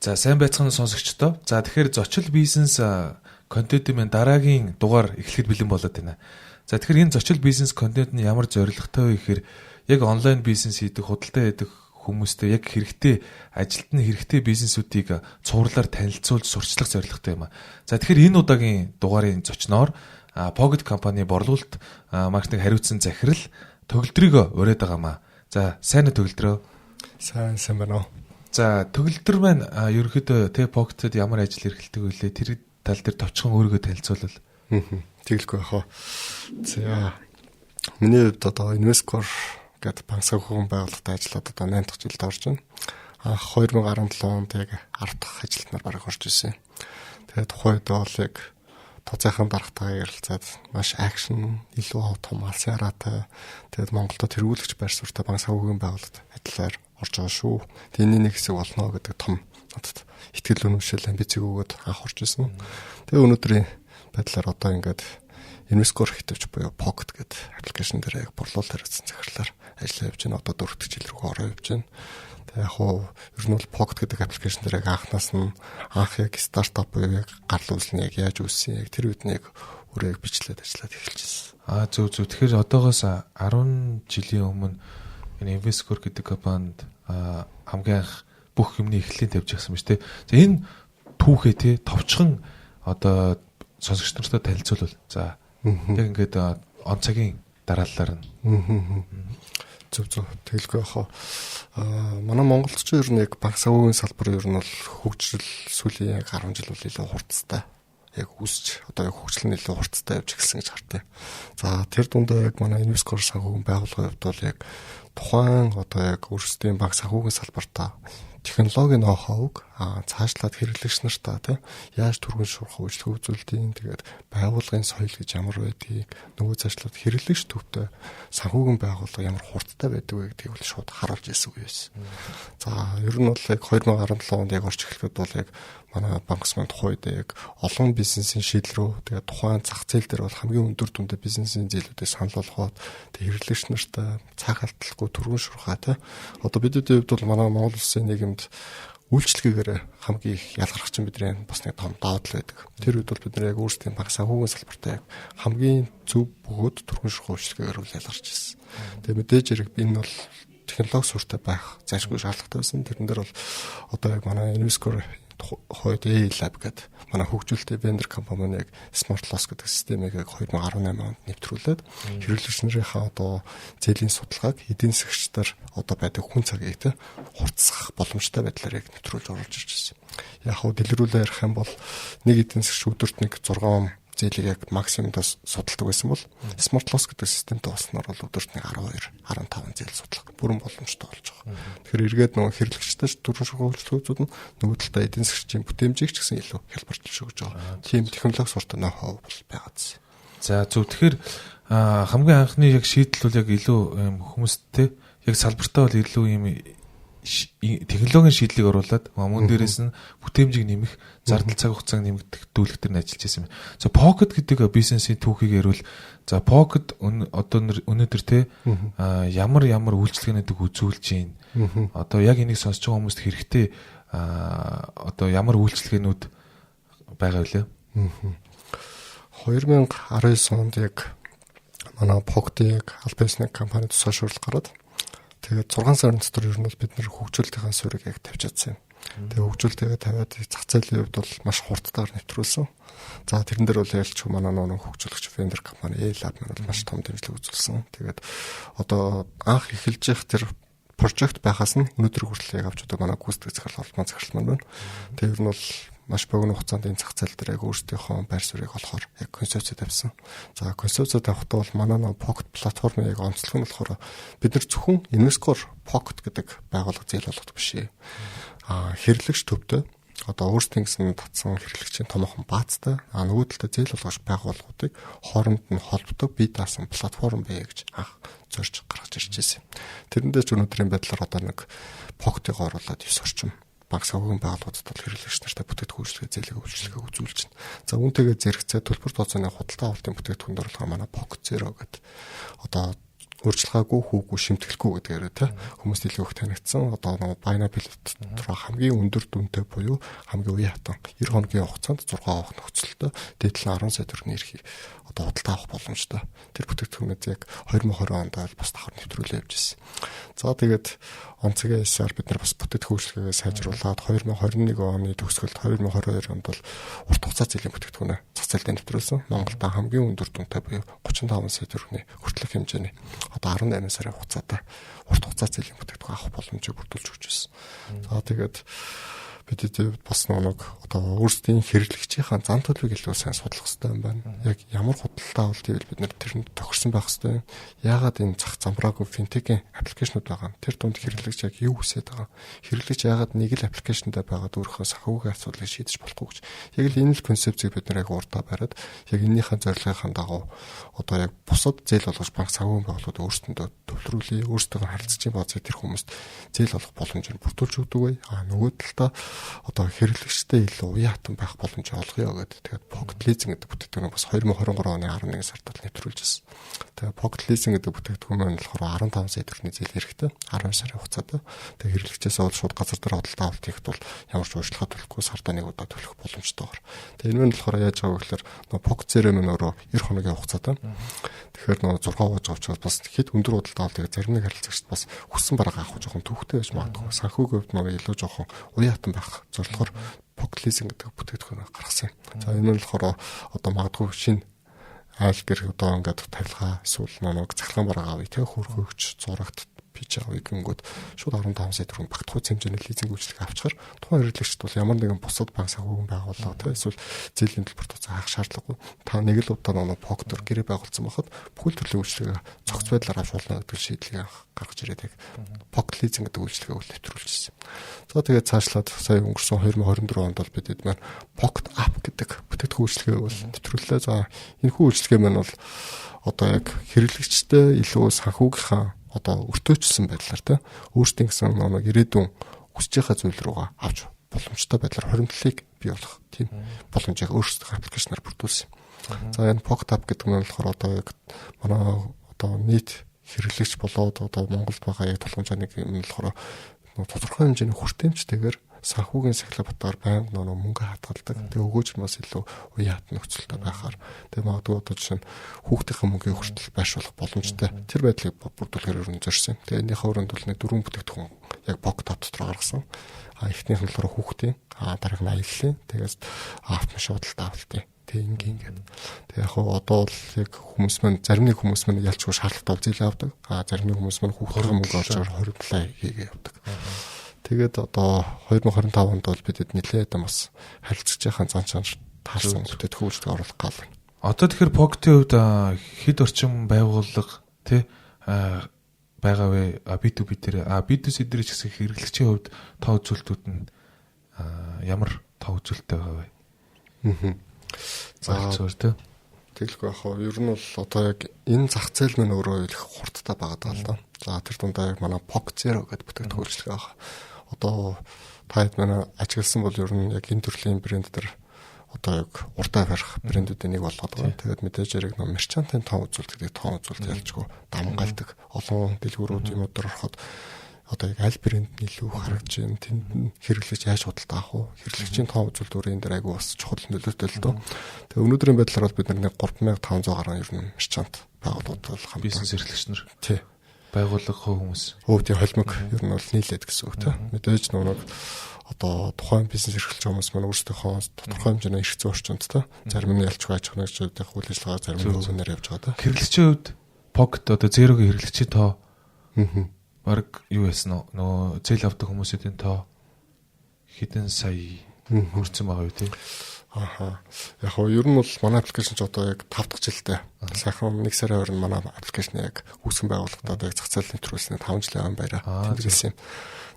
За сайн байцгаана сонсогчдоо. За тэгэхээр зочил бизнес контентын маань дараагийн дугаар эхлэхэд бэлэн болоод байна. За тэгэхээр энэ зочил бизнес контент нь ямар зорилготой вэ гэхээр яг онлайн бизнес хийдэг, худалдаа хийдэг хүмүүстэй яг хэрэгтэй ажилт нь хэрэгтэй бизнесүүдийг цувралаар танилцуулж сурчлах зорилготой юм а. За тэгэхээр энэ удаагийн дугаарын зочноор Pocket компани борлуулалт маркетинг хариуцсан захирал төгөлдрийг ураад байгаа юм а. За сайн уу төгөлдрөө? Сайн байна уу. За төгөлдөр маань ерөөхдөө Pocket-д ямар ажил эрхэлдэг вэ? Тэр тал дээр товчхон өөрийгөө танилцуулбал. Тэгэлгүй яах вэ? За миний хувьд одоо Investcore гэдэг банк санхүүгийн байгууллагад ажиллаад одоо 8 дахь жилд орж байна. 2017 онд яг 10 дахь ажилтнаар бараг орж ирсэн. Тэгээд тухайд бол яг тооцоохон дарагтайгаа ярилцаад маш акшн илүү том алсын хараатай тэгээд Монголд тэргүүлэгч байр суурьтай банк санхүүгийн байгууллагад ажиллаар орж байгаа шүү. Тэний нэг хэсэг болно гэдэг том надад итгэл үнэмшил амбиц өгөөд анх орж ирсэн. Тэгээ өнөөдрийн байдлаар одоо ингээд Investcore хэтвч буюу Pocket гэдэг аппликейшн дээр яг борлуулалт хэрэгцсэн захирлаар ажиллаж явж байна. Одоо 4 дахь жил рүү ороо явж байна. Тэгээ яг хуу ер нь бол Pocket гэдэг аппликейшн дээр яг анхнаас нь анх яг стартап буюу яг гал үүсэл нь яг яаж үүссэн яг тэр үед нь яг өөрөө бичлээд ажиллаад эхэлчихсэн. Зөв. Тэгэхээр одоогоос 10 жилийн өмнө энэ Investcore гэдэг компанид хамгийн анх бүх юмны эхлэлийг тавьж гисэн мэт те. За энэ түүхээ те товчхон одоо сонсогч нартай танилцуулбал. За яг ингээд он цагийн дараалалаар нь. Зөв. Тэгэлгүй яах вэ? Манай монголчууд ер нь яг банк санхүүгийн салбар ер нь бол хөгжил сүүлийн яг 10 жил бол илүү хурцтай. Яг үүсч одоо яг хөгжил нь илүү хурцтай явж эхэлсэн гэж хардтай. За тэр дундаа яг манай Investcore санхүүгийн байгууллагын хувьд бол яг тухайн одоо яг өөрсдийн банк санхүүгийн салбартаа технологийн ноу-хауг цаашлаад хэрэглэгч нартаа тий яаж түргэн шуурх үйлчлэг үзүүлдэг тэгээд байгууллагын соёл гэж ямар байдгийг нөгөө цаашлаад хэрэглэгч төвтэй санхүүгийн байгууллага ямар хурдтай байдаг вэ гэдгийг бол шууд харуулж ирсэн үе байсан. За ер нь бол яг 2017 онд яг орж эхлэхэд бол яг манай банксмын тухайд яг олон бизнесийн шийдэл рүү тэгээд тухайн зах зээл дээр бол хамгийн өндөр дүндээ бизнесийн зээлүүдээ санал болгоод тэгээд хэрэглэгч нартай цаахалтлахгүй түргэн шуурхаа тий одоо бидний хувьд бол манай Монгол улсын нийгэмд үйлчлэгээр хамгийн их ялгарх чинь бидний бас нэг том давуу тал байдаг. Тэр үед бол бид нэр яг өөрсдийн банк санхүүгийн салбартаа яг хамгийн зөв бөгөөд түргэн шуурхаа үйлчлэгээр үл ялгарч ирсэн. Тэгээд мэдээж хэрэг энэ бол технологи суртаа байх зайлшгүй шаардлагатай байсан. Тэрэн дээр бол одоо яг манай Investcore хойд A-Lab гэдэг манай хөгжүүлэлтийн вендор компани яг Smart Loss гэдэг системийг 2018 онд нэвтрүүлээд хэрэглэгч нарынхаа одоо зээлийн судалгааг эдийн засгчдаар одоо байдаг хүн цагийг те хурцсах боломжтой байдлаар яг нэвтрүүлж оруулж ирж байна. Яг хөө дэлгэрүүлээ ярих юм бол нэг эдийн засгч өдөрт нэг 6 зээлийг яг максимумдаас судалдаг байсан бол Smart Loss гэдэг системтэй болсноор бол өдөрт нэг 12, 15 зээл судлах бүрэн боломжтой болж байгаа. Тэгэхээр эргээд нөгөө хэрэглэгчтэй түрэн шуурхаа үйлчлэгүүд нь нөгөө талдаа эдийн засгчийн бүтээмжийг ч гэсэн илүү хялбарчилж өгч байгаа. Тийм технологи суртаа ноу-хау бол байгаа зү. За зөв. Тэгэхээр хамгийн анхны яг шийдэл бол яг илүү хүмүүстэй яг салбартаа бол илүү юм технологийн шийдлийг оруулаад мөн дээрээс нь бүтээмжийг нэмэх, зардал цаг хугацааг нэмэгдэх дүүлэх төр нь ажиллаж байсан юм. За Pocket гэдэг бизнесийн түүхийг ярил. За Pocket одоо өнөөдөр те ямар үйлчлэгээнүүдийг үзүүлж байна. Одоо яг энийг сонсож байгаа хүмүүст хэрэгтэй одоо ямар үйлчлэгээнүүд байгаа вэ? 2019 онд яг манай Pocket-ийг аль бизнес компани тусгай шуурлага гараад тэгээд 6 сарын дотор ер нь бол бид нэр хөгжүүлэлтийн суурийг яг тавьж чадсан юм. Тэгээд хөгжүүлэлтээ тавиад зах зээлийн хувьд бол маш хурдтайгаар нэвтрүүлсэн. За тэрэн дээр бол ялч манай нэг хөгжүүлэгч вендор компани A-Lab маань бол маш том дэмжлэг үзүүлсэн. Тэгээд одоо анх эхэлж явах тэр прожект байхаас нь өнөөдөр хүртэл яг авч одоо манай гүйцэтгэх захирал холбоон захирал маань байна. Тэгээд ер нь бол маш богино хугацаанд энэ зах зээл дээр яг өөрсдийнхөө байр суурийг олохоор яг концепц тавьсан. За концепц тавихтаа бол манай нэг Pocket платформын яг онцлог нь болохоор бид нар зөвхөн Investcore Pocket гэдэг байгууллага зээл болгох биш. Хэрэглэгч төвтэй одоо өөрсдийн гэсэн татсан хэрэглэгчийн томоохон баазтай нөгөө талдаа зээл болгож байгууллагуудыг хооронд нь холбодог бие даасан платформ бай гэж анх зорж гаргаж ирж байсан. Тэрэндээ ч өнөөдрийн байдлаар одоо нэг Pocket-ыг оруулаад 9 орчим банк санхүүгийн байгууллагуудад бол хэрэглэгч нартай бүтээгдэхүүн үйлчлэгээ зээлийг үйлчлэгээ үзүүлж байна. За үүнтэйгээ зэрэгцээ төлбөр тооцооны худалдаа авалтын бүтээгдэхүүнд оруулах манай Pocket Zero гэдэг одоо Өөрчлөгаагүй, хүүгүй, шимтгэлгүй гэдгээр тэ хүмүүст илүү их танигдсан. Одоо нэг Binary дотор хамгийн өндөр дүнтэй буюу хамгийн үе хатан 90 хоногийн хугацаанд 6 авах нөхцөлтэй дээдлэн 10 сая төгрөгийн эрхийг одоо худалдаа авах боломжтой. Тэр бүтээгдэхүүнүүд яг 2020 онд бас давхар нэвтрүүлээ явж ирсэн. За тэгээд онцгийн эсээр бид нар бас бүтээгдэхүүн үйлчлэгээ сайжруулад 2021 оны төгсгөлд 2022 онд бол урт хугацаа зээлийн бүтээгдэхүүнээ зах зээлд нэвтрүүлсэн. Монголд хамгийн өндөр дүнтэй буюу 35 сая төгрөгийн хүртэлх хэмжээний одоо 18 сарын хугацаатай урт хугацаа зээлийн бүтээгдэхүүн авах боломжийг бүрдүүлж өгч байсан. За тэгээд бидэд бас нэг одоо өөрсдийн хэрэглэгчийн зан төлөвийг илүү сайн судлах хэрэгтэй юм байна. Яг ямар худалдаа авалт ивэл бид нар тэрэнд тохирсон байх хэрэгтэй. Яагаад энэ зах замбраагүй финтекийн аппликейшнуд байгаа. Тэр дунд хэрэглэгч яг юу хүсэж байгаа. Хэрэглэгч яагаад нэг л аппликейшндаа байгаад өөрийнхөө санхүүгийн асуудлыг шийдэж болохгүй гэж. Яг л энэ л концепцийг бид нар яг урдаа бариад яг энэнийхэн зорилгын дагуу одоо яг бусад зээл болгож банк санхүүгийн байгууллагууд өөрсдөндөө төвлөрүүлээ. Өөрсдөө харилцагчийн базыг тэр хүмүүст зээл олох боломжийг бүрдүүлж өгдөг бай. Нөгөө талдаа одоо хэрэглэгчтэй илүү уян хатан байх боломжийг олгоё гэдэг. Тэгээд Pocket Leasing гэдэг бүтээгдэхүүн бас 2023 оны 11 сард нэвтрүүлж ирсэн. Тэгээд Pocket Leasing гэдэг бүтээгдэхүүн нь болохоор 15 сая төгрөгийн зээл хэрэгтэй. 10 сарын хугацаатай. Тэгээд хэрэглэгчээс бол шууд газар дээр худалдаа авалт хийхэд бол ямар ч өөрчлөлт төлөхгүй сардаа нэг удаа төлөх боломжтойгоор. Тэгээд энэ нь болохоор яаж байгаа вэ гэхээр нөгөө Pocket Zero нь өөрөө 90 хоногийн хугацаатай. Тэгэхээр нөгөө 6 хувааж авчаад бас хэд өндөр худалдаа авалт зарим нэг харилцагчд бас хүссэн бараг авах жоохон төвхтэй байж магадгүй. Санхүүгийн хувьд нөгөө илүү жоохон уян хатан байх зорилгоор Pocket Leasing гэдэг бүтээгдэхүүн гаргасан юм. За энэ нь болохоор одоо магадгүй шинэ айл гэр одоо ингээд тавилгаа эсвэл нэг захиргаан бараг авъя тэг хөрхөгч зурагт пич авъя гингүүд шууд 15 сая төгрөг багтах хэмжээний лизинг үйлчлэг авчихар тухайн хэрэглэгчд бол ямар нэгэн бусад банк санхүүгийн байгууллага тэг эсвэл зээлийн төлбөрт заах шаардлагагүй. Та нэг л удаа нэг Pocket гэрээ байгуулсан байхад бүхэл төрлийн үйлчлэгээ цогц байдлаар авч болно гэдэг шийдлийг гаргаж ирээд яг Pocket Leasing гэдэг үйлчлэгээ нэвтрүүлжсэн. За тэгээд цаашлаад сая өнгөрсөн 2024 онд бол бидэд маань Pocket App гэдэг бүтээгдэхүүн үйлчлэгээ бол нэвтрүүллээ. За энэ хүү үйлчлэгээ маань бол одоо яг хэрэглэгчтэй илүү санхүүгийнхаа одоо өртөөчсөн байдлаар те өөрсдийн гэсэн нэг ирээдүйн хүсэж байгаа зүйл рүүгээ авч боломжтой байдлаар хоримтлалыг бий болгох тийм боломжийг өөрсдөө аппликейшнаар бүрдүүлсэн. За энэ Pocket App гэдэг нь болохоор одоо яг манай одоо нийт хэрэглэгч болоод одоо Монголд байгаа яг тулгамжааны юм болохоор тодорхой хэмжээний хүртээмжтэйгээр санхүүгийн сахилга батгаар байнга мөнгө хадгалдаг. Тэгээ өгөөж нь бас илүү уян хатан нөхцөлтэй байхаар тэгээ магадгүй одоо жишээ нь хүүхдийнхээ мөнгийн хүртэл байршуулах боломжтой. Тэр байдлыг бүрдүүлэхээр өрн зорьсон. Тэгээ энэхээ өрөнд бол нэг дөрвөн бүтээгдэхүүн яг Pocket App дотор гаргасан. Эхнийх нь болохоор хүүхдийн, дараах нь аяллаа, тэгээс автомашин авалтын. Тэг ингээд. Тэг яг одоо бол яг хүмүүс маань зарим нэг хүмүүс маань ялчгүй шаардлагатай бол зээл авдаг. Зарим нэг хүмүүс маань хүүхдийн мөнгө олж аваар хоримтлаа хийгээ явдаг. Тэгээд одоо 2025 онд бол бидэд нэлээд бас харилцагчийн зан чанар таарсан бүтээгдэхүүн үйлчлэг оруулах гал байна. Одоо тэгэхээр Pocket-ийн хувьд хэд орчим байгууллага тий байгаа вэ? B2B дээр B2C дээр ч гэсэн хэрэглэгчийн хувьд тоо үзүүлэлтүүд нь ямар тоо үзүүлэлттэй байгаа вэ? За зөв тэгэлгүй яг хоо ер нь бол одоо яг энэ зах зээл мань өөрөө их хурдтай байгаа даа л да. За тэр дундаа яг манай Pocket Zero гэдэг бүтээгдэхүүн үйлчлэг байгаа. Одоо таад манай ажигласан бол ер нь яг энэ төрлийн брэнд дээр одоо яг урдаа барих брэндүүдийн нэг болгоод байгаа. Тэгээд мэдээж яг нэг мерчантын тоо үзүүлэлт гэдэг тоо үзүүлэлт ялжгүй дамгаалдаг. Олон дэлгүүрүүд юм дээр ороход одоо яг аль брэнд нь илүү харагдж байна. Тэнд хэрэглэгч яаж худалдаа авах вэ? Хэрэглэгчийн тоо үзүүлэлтүүрийн дээр айгүй бас чухал нөлөөтэй л дөө. Тэгээ өнөөдрийн байдлаар бол бид нэг 3500 гаруй ер нь мерчант байгууллагууд бол хамт бизнес эрхлэгч нар тий байгууллага хүмүүс өвдийн холимог ер нь бол нийлээд гэсэн үг тий. Мэдээж нэг одоо тухайн бизнес эрхлэж байгаа хүмүүс маань өөрсдийнхөө тодорхой хэмжээний эрх зүйн орчинд тий зарим нь ялчгүй аж ахуйн нэгжүүдийн үйл ажиллагаа зарим нь зөвнөр явж байгаа тий. Хэрэглэгчийн хувьд Pocket одоо Zero-гийн хэрэглэгчийн тоо баг юу яасан нөө зээл авдаг хүмүүсийн тоо хэдэн сая хүрсэн байгаа юу тий. Яг хоо ер нь бол манай аппликейшн ч одоо яг 5 дахь жилдээ сайхан 1 сарын ойр нь манай аппликейшн яг үүсгэн байгууллагад одоо яг зах зээл нэвтрүүлсэн 5 жилийн баяраа тэмдэглэсэн юм.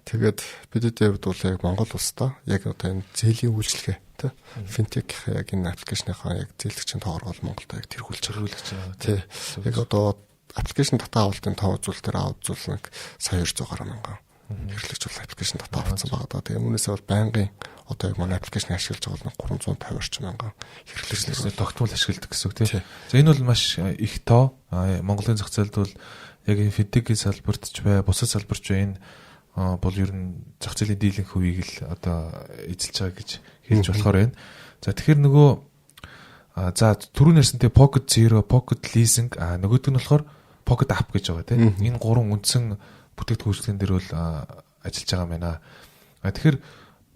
Тэгээд бидэд явд бол яг Монгол улсдаа яг одоо энэ зээлийн үйлчлэгээ тий финтек яг энэ аппликейшныхаа яг зээлэгчийн тоогоор бол Монголд яг тэрхүүлж байгаа. Тий. Яг одоо аппликейшн татаа авалтын тоо үзүүлэлтээр аудзуулнаг сая 200 гаруй мянган Хэрэглэгч бол аппликейшн дотор авсан байгаа даа. Тэгээ үүнээсээ бол байнгын одоо яг манай аппликейшн ашиглаж байгаа нь 350 орчим мянган хэрэглэгчнээс тогтмол ашигладаг гэсэн үг тийм. За энэ бол маш их тоо. Монголын зах зээлд бол яг энэ финтекийн салбарт ч бай, бусад салбарч бай энэ бол ер нь зах зээлийн дийлэнх хувийг л одоо эзэлж байгаа гэж хэлж болохоор байна. За тэгэхээр нөгөө за түрүүн ярьсантэй Pocket Zero, Pocket Leasing нөгөөдөг нь болохоор Pocket App гэж байгаа тийм. Энэ гурван үндсэн бүтээгдэхүүн дээр бол ажиллаж байгаа юм байна. Тэгэхээр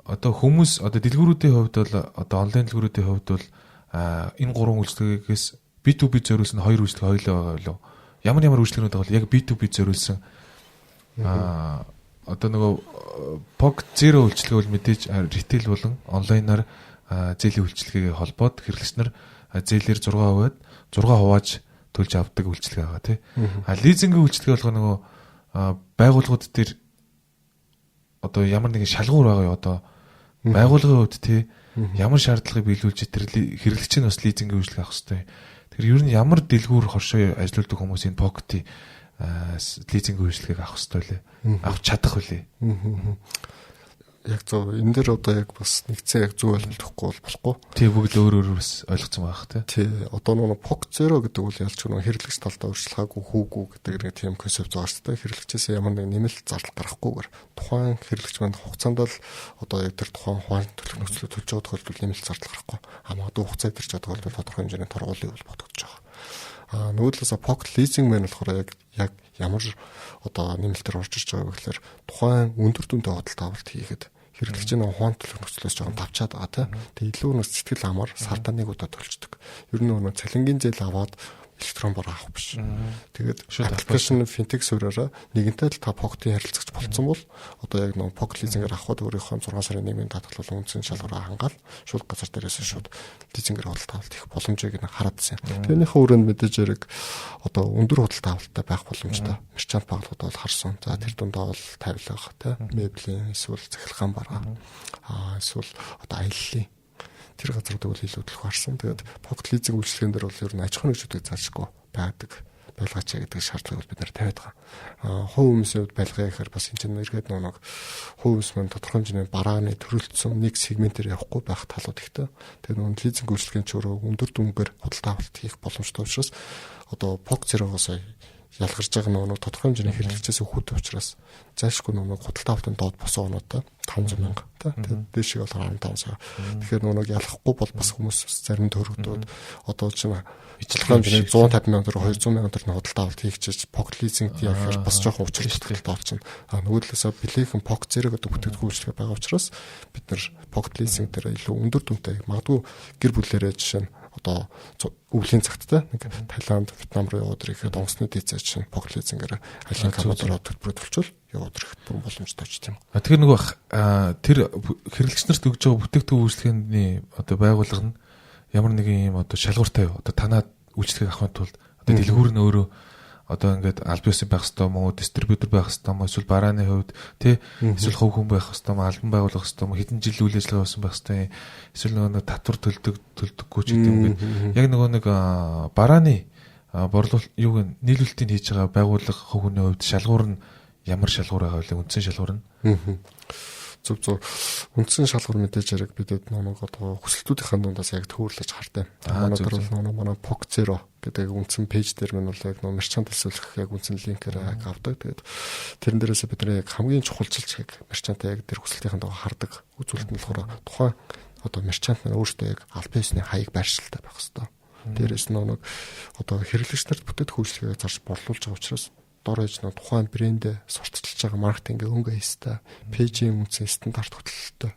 одоо хүмүүс одоо дэлгүүрүүдийн хувьд бол одоо онлайн дэлгүүрүүдийн хувьд бол энэ гурван үйлчлэгээс B2B зориулсан хоёр үйлчлэг хоёулаа байгаа болов. Ямар үйлчлэгнүүд байгаа бол яг B2B зориулсан одоо нөгөө Pocket Zero үйлчлэг бол мэдээж ритейл болон онлайнаар зээлийн үйлчлэгээ холбоод хэрэглэгч нар зээлээр 6% 6 хувааж төлж авдаг үйлчлэг байгаа тий. Лизингийн үйлчлэг болгоо нөгөө байгууллагууд дээр одоо ямар нэгэн шалгуур байгаа юу одоо байгууллагын хувьд тий ямар шаардлагыг биелүүлж тэр хэрэглэгч нь бас лизингийн үйлчлэг авах хэрэгтэй. Тэгэхээр ер нь ямар дэлгүүр хоршоо ажилладаг хүмүүс энэ Pocket лизингийн үйлчлэгийг авах хэрэгтэй лээ. Авч чадах үлээ. Яг зөв энэ дээр одоо яг бас нэгцээ яг зөв ойлгохгүй болохгүй. Тий бүгд өөр бас ойлгоцсон байх тий. Одоо нөгөө Pocket Zero гэдэг бол ялч нөгөө хэрэглэгч талдаа өөрчлөгөөгүй хүүгүй гэдэг нэг тийм концепт байгаа шүү дээ. Хэрэглэгчээс ямар нэг нэмэлт зардал гарахгүйгээр тухайн хэрэглэгч манд хугацаанд л одоо яг тэр тухайн хуваалт төлөх нөхцөлөд төлж байгаа тохиолдолд нэмэлт зардал гарахгүй. Магадгүй хугацаа идэрч байгаа тохиолдолд тодорхой хэмжээний торгуулийг бол бодогдож байгаа. Нөгөө талаас Pocket Leasing мэн болохоор яг ямар одоо нэмэлтээр орж ирж байгааг гэхээр тухайн өндөр дүнтэй худалдаа авалт хийгээд хэрэглэгч нь ухаан төлөх нөхцлөөс жоохон давчаад байгаа тийм. Тэгээ илүү нэг сэтгэл амар сартаа нэг удаа төлждөг. Ер нь нөгөө цалингийн зээл аваад электрон бараа авах биш. Тэгээд аппликейшн финтек суураараа нэгэнтэй л та Pocket-ийн харилцагч болцсон бол одоо яг нөгөө Pocket Leasing-ээр авахд өөрийнхөө 6 сарын 1-ний татгалзал үндсэн шалгаараа хангаал шууд газар дээрээс шууд лизингээр худалдаа авалт хийх боломжийг нь хараадсан. Тэрнийхээ өрөөнд мэдээж хэрэг одоо өндөр худалдаа авалттай байх боломжтой. Мерчант байгууллагууд бол харсан. За тэр дундаа бол тавилга тийм меблийн эсвэл захиргаан бараа эсвэл одоо аяллаа тэр газруудыг бол илүү төлөх харсан. Тэгээд Pocket Leasing үйлчлэгэн дээр бол ер нь аж ахуйн нэгжүүдийг заашгүй байдаг. Байлгаач гэдэг шаардлагыг бид нар тавиад байгаа. Хувь хүмүүсийн хувьд байлгаа гэхээр бас энэ чинь эргээд нэг хувь хүмүүс маань тодорхой хэмжээний барааны төрөлцсөн нэг сегментээр явахгүй байх талууд ихтэй. Тэгээд нөгөө лизинг үйлчлэгэн ч өөрөө өндөр дүнгээр худалдаа авалт хийх боломжтой учраас одоо Pocket Zero-гоос ялгарч байгаа нөгөө тодорхой хэмжээний хэрэглэгчээс өгөхөд учраас зайлшгүй нөгөө худалдаа авалтын доод босоо оноотой 500 мянга тийм дэшиг бол 1500. Тэгэхээр нөгөө ялахгүй бол бас хүмүүс зарим төгрөгтүүд одоо чинь ижилхэн хэмжээний 150 мянга төгрөг 200 мянга төгрөгийн худалдаа авалт хийчихэж Pocket Leasing явахаар бас жоохон учиртай болчихно. Нөгөө талаасаа билээхэн Pocket Zero гэдэг бүтээгдэхүүн үйлчлэг байгаа учраас бид нар Pocket Leasing дээр илүү өндөр дүнтэй магадгүй гэр бүлэрээ жишээ нь одоо өвлийн цагттай нэг Таиланд, Вьетнам руу яваад ирэхэд онгоцны дээцээ чинь Pocket Leasing-ээр айлын камераараа төлбөрөд төлчвөл яваад ирэхэд бүрэн боломжтой ч тийм. Тэгэхээр нөгөө тэр хэрэглэгч нарт өгж байгаа бүтээгдэхүүн үйлчлэгээний одоо байгууллага нь ямар нэгэн юм одоо шалгууртай одоо танаа үйлчлэгийг авахын тулд одоо дэлгүүр нь өөрөө одоо ингээд аль биесийн байх хэвээр мó дистрибьютор байх хэвээр мó эсвэл барааны хувьд тий эсвэл хувь хүн байх хэвээр мó албан байгуулах хэвээр мó хэдэн жил үйл ажиллагаа болсон байх хэвээр эсвэл нөгөө татвар төлдөггүй ч гэдэг юм гээд яг нөгөө нэг барааны борлуул юуг нийлүүлэлтийг хийж байгаа байгууллага хувь хүний хувьд шалгуур нь ямар шалгуур байгаа вэ? Үндсэн шалгуур нь зөв үндсэн шалгуур мэдээж хэрэг бидэд нэг одоо хүсэлтүүдийн дундаас яг төвөрлөж хартай. Манай дээр бол манай Pocket Zero гэдэг үндсэн пэйж дээр мань бол яг мерчант төсөөлөх яг үндсэн линкээр авдаг. Тэгээд тэрэн дээрээс бид нар яг хамгийн чухалчилж яг мерчантаа яг тэр хүсэлтийн дагуу хардаг. Үзүүлэлт нь болохоор тухайн одоо мерчант маань өөртөө яг аль биесний хаяг байршилтай байх хэвээр. Дээрээс нэг одоо хэрэглэгч нарт бүтээгдэхүүн үйлчлэгээ зарж борлуулж байгаа учраас дор ээж нь тухайн брэндээ сурталчилж байгаа маркетинг өнгө хийстэй, пэйжийн үндсэн стандарт хөтөлбөртэй.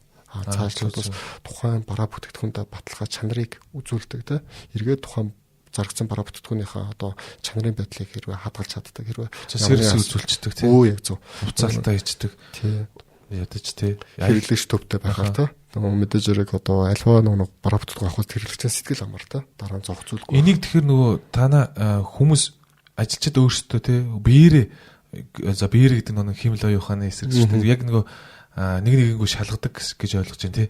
Цаашлбал бас тухайн бараа бүтээгдэхүүндээ баталгаа чанарыг үзүүлдэг те. Эргээд тухайн зарагдсан бараа бүтээгдэхүүнийхээ одоо чанарын байдлыг хэрвээ хадгалж чаддаг хэрвээ сервис үзүүлчихдэг тийм. Өө яг зөв. Хуцаалтаа хийдэг. Тийм. Ядаж тий. Хэрэглэгч төвтэй байхаар те. Нөгөө мэдээж хэрэг одоо альва нөгөө бараа бүтээгдэхүүн авахд хэрэглэгчийн сэтгэл амар те. Дараа нь зогц зүйлгүй. Энийг тэгэхээр нөгөө танаа хүмүүс ажилчид өөрсдөө тий биеэрээ за биеэр гэдэг нэг химэл оюуханы эсрэг шүү дээ. Яг нөгөө нэг нэгэнгүй шалгадаг гэж ойлгож байна тий.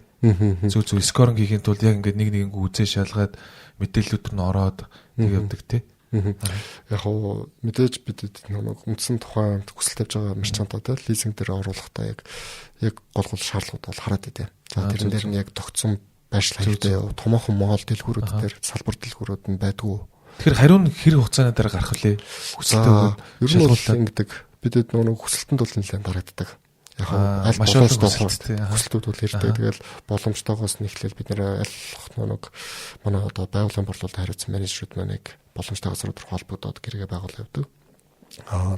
Зүг скоринг хийхин тулд яг ингээд нэг нэгэнгүй үзээ шалгаад мэдээллүүд нь ороод нэг явдаг тий. Яг хоо мэдээж бид нэг үндсэн тухайн хүсэл тавьж байгаа мерчантуудад лизинг дээр оруулахдаа яг гол шаардлагууд бол хараад идэв. За тэрэн дээр нь яг тогтсон байшил хаягтай томоохон Монгол дэлгүүрүүд дээр салбар дэлгүүрүүд нь байдгүй. Тэгэхээр хариу нь хэрэг хугацааны дараа гарах лээ. Хүсэлтэй ер нь бол ингэдэг. Бидэд нэг хүсэлтэнд бол нэлээд дарагддаг. Яг аль хүсэлтүүд бол ирдэг. Тэгэл боломжтойгоос нэхлээл бид нэр аль нэг манай одоо байгууллагын борлуулалт хариуцсан менежерүүд манайг боломжтой газрууд руу холбогдоод гэргээ байгуул явдаг.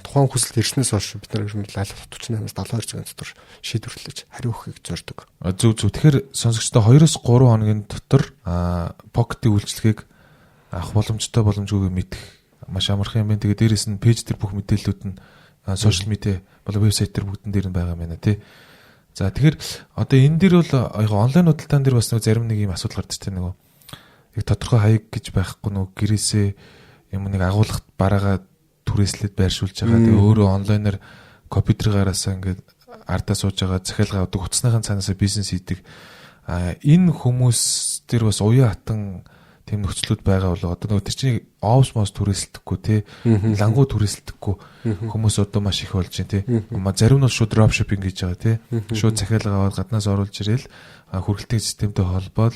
Тухайн хүсэлт ирснээс хойш бид нар ер нь аль 48-аас 72 цагийн дотор шийдвэрлэж хариу өгөхийг зорддог. Зөв. Тэгэхээр сонсогчдоо 2-3 хоногийн дотор покетийн үйлчлэгийг авах боломжгүй мэдэх маш амархан юм байна. Тэгээ дээрэс нь пэйж дээр бүх мэдээллүүд нь сошиал медиа болон вебсайт дээр бүгдэн дээр нь байгаа юм байна тий. За тэгэхээр одоо энэ дээр бол онлайн худалдаан дээр бас нэг зарим нэг юм асуудал гардаг тий нөгөө яг тодорхой хаяг гэж байхгүй нөгөө гэрээсээ юм нэг агуулгад бараагаа түрээслээд байршуулж байгаа. Тэгээ өөрөө онлайнаар компьютерийн гараасаа ингээд ардаа сууж байгаа захиалга авдаг утасныхаа цаанаасаа бизнес хийдэг. Энэ хүмүүс дээр бас уян хатан тийм нөхцлүүд байгаа бол одоо нөгөө тэр чинь овс мос түрээсэлдэхгүй тий лангуу түрээсэлдэхгүй хүмүүс одоо маш их болж байна тий зарим нь шууд дроп шопинг хийж байгаа тий шууд захиалга аваад гаднаас оруулж ирээл хүргэлтийн системтэй холбоод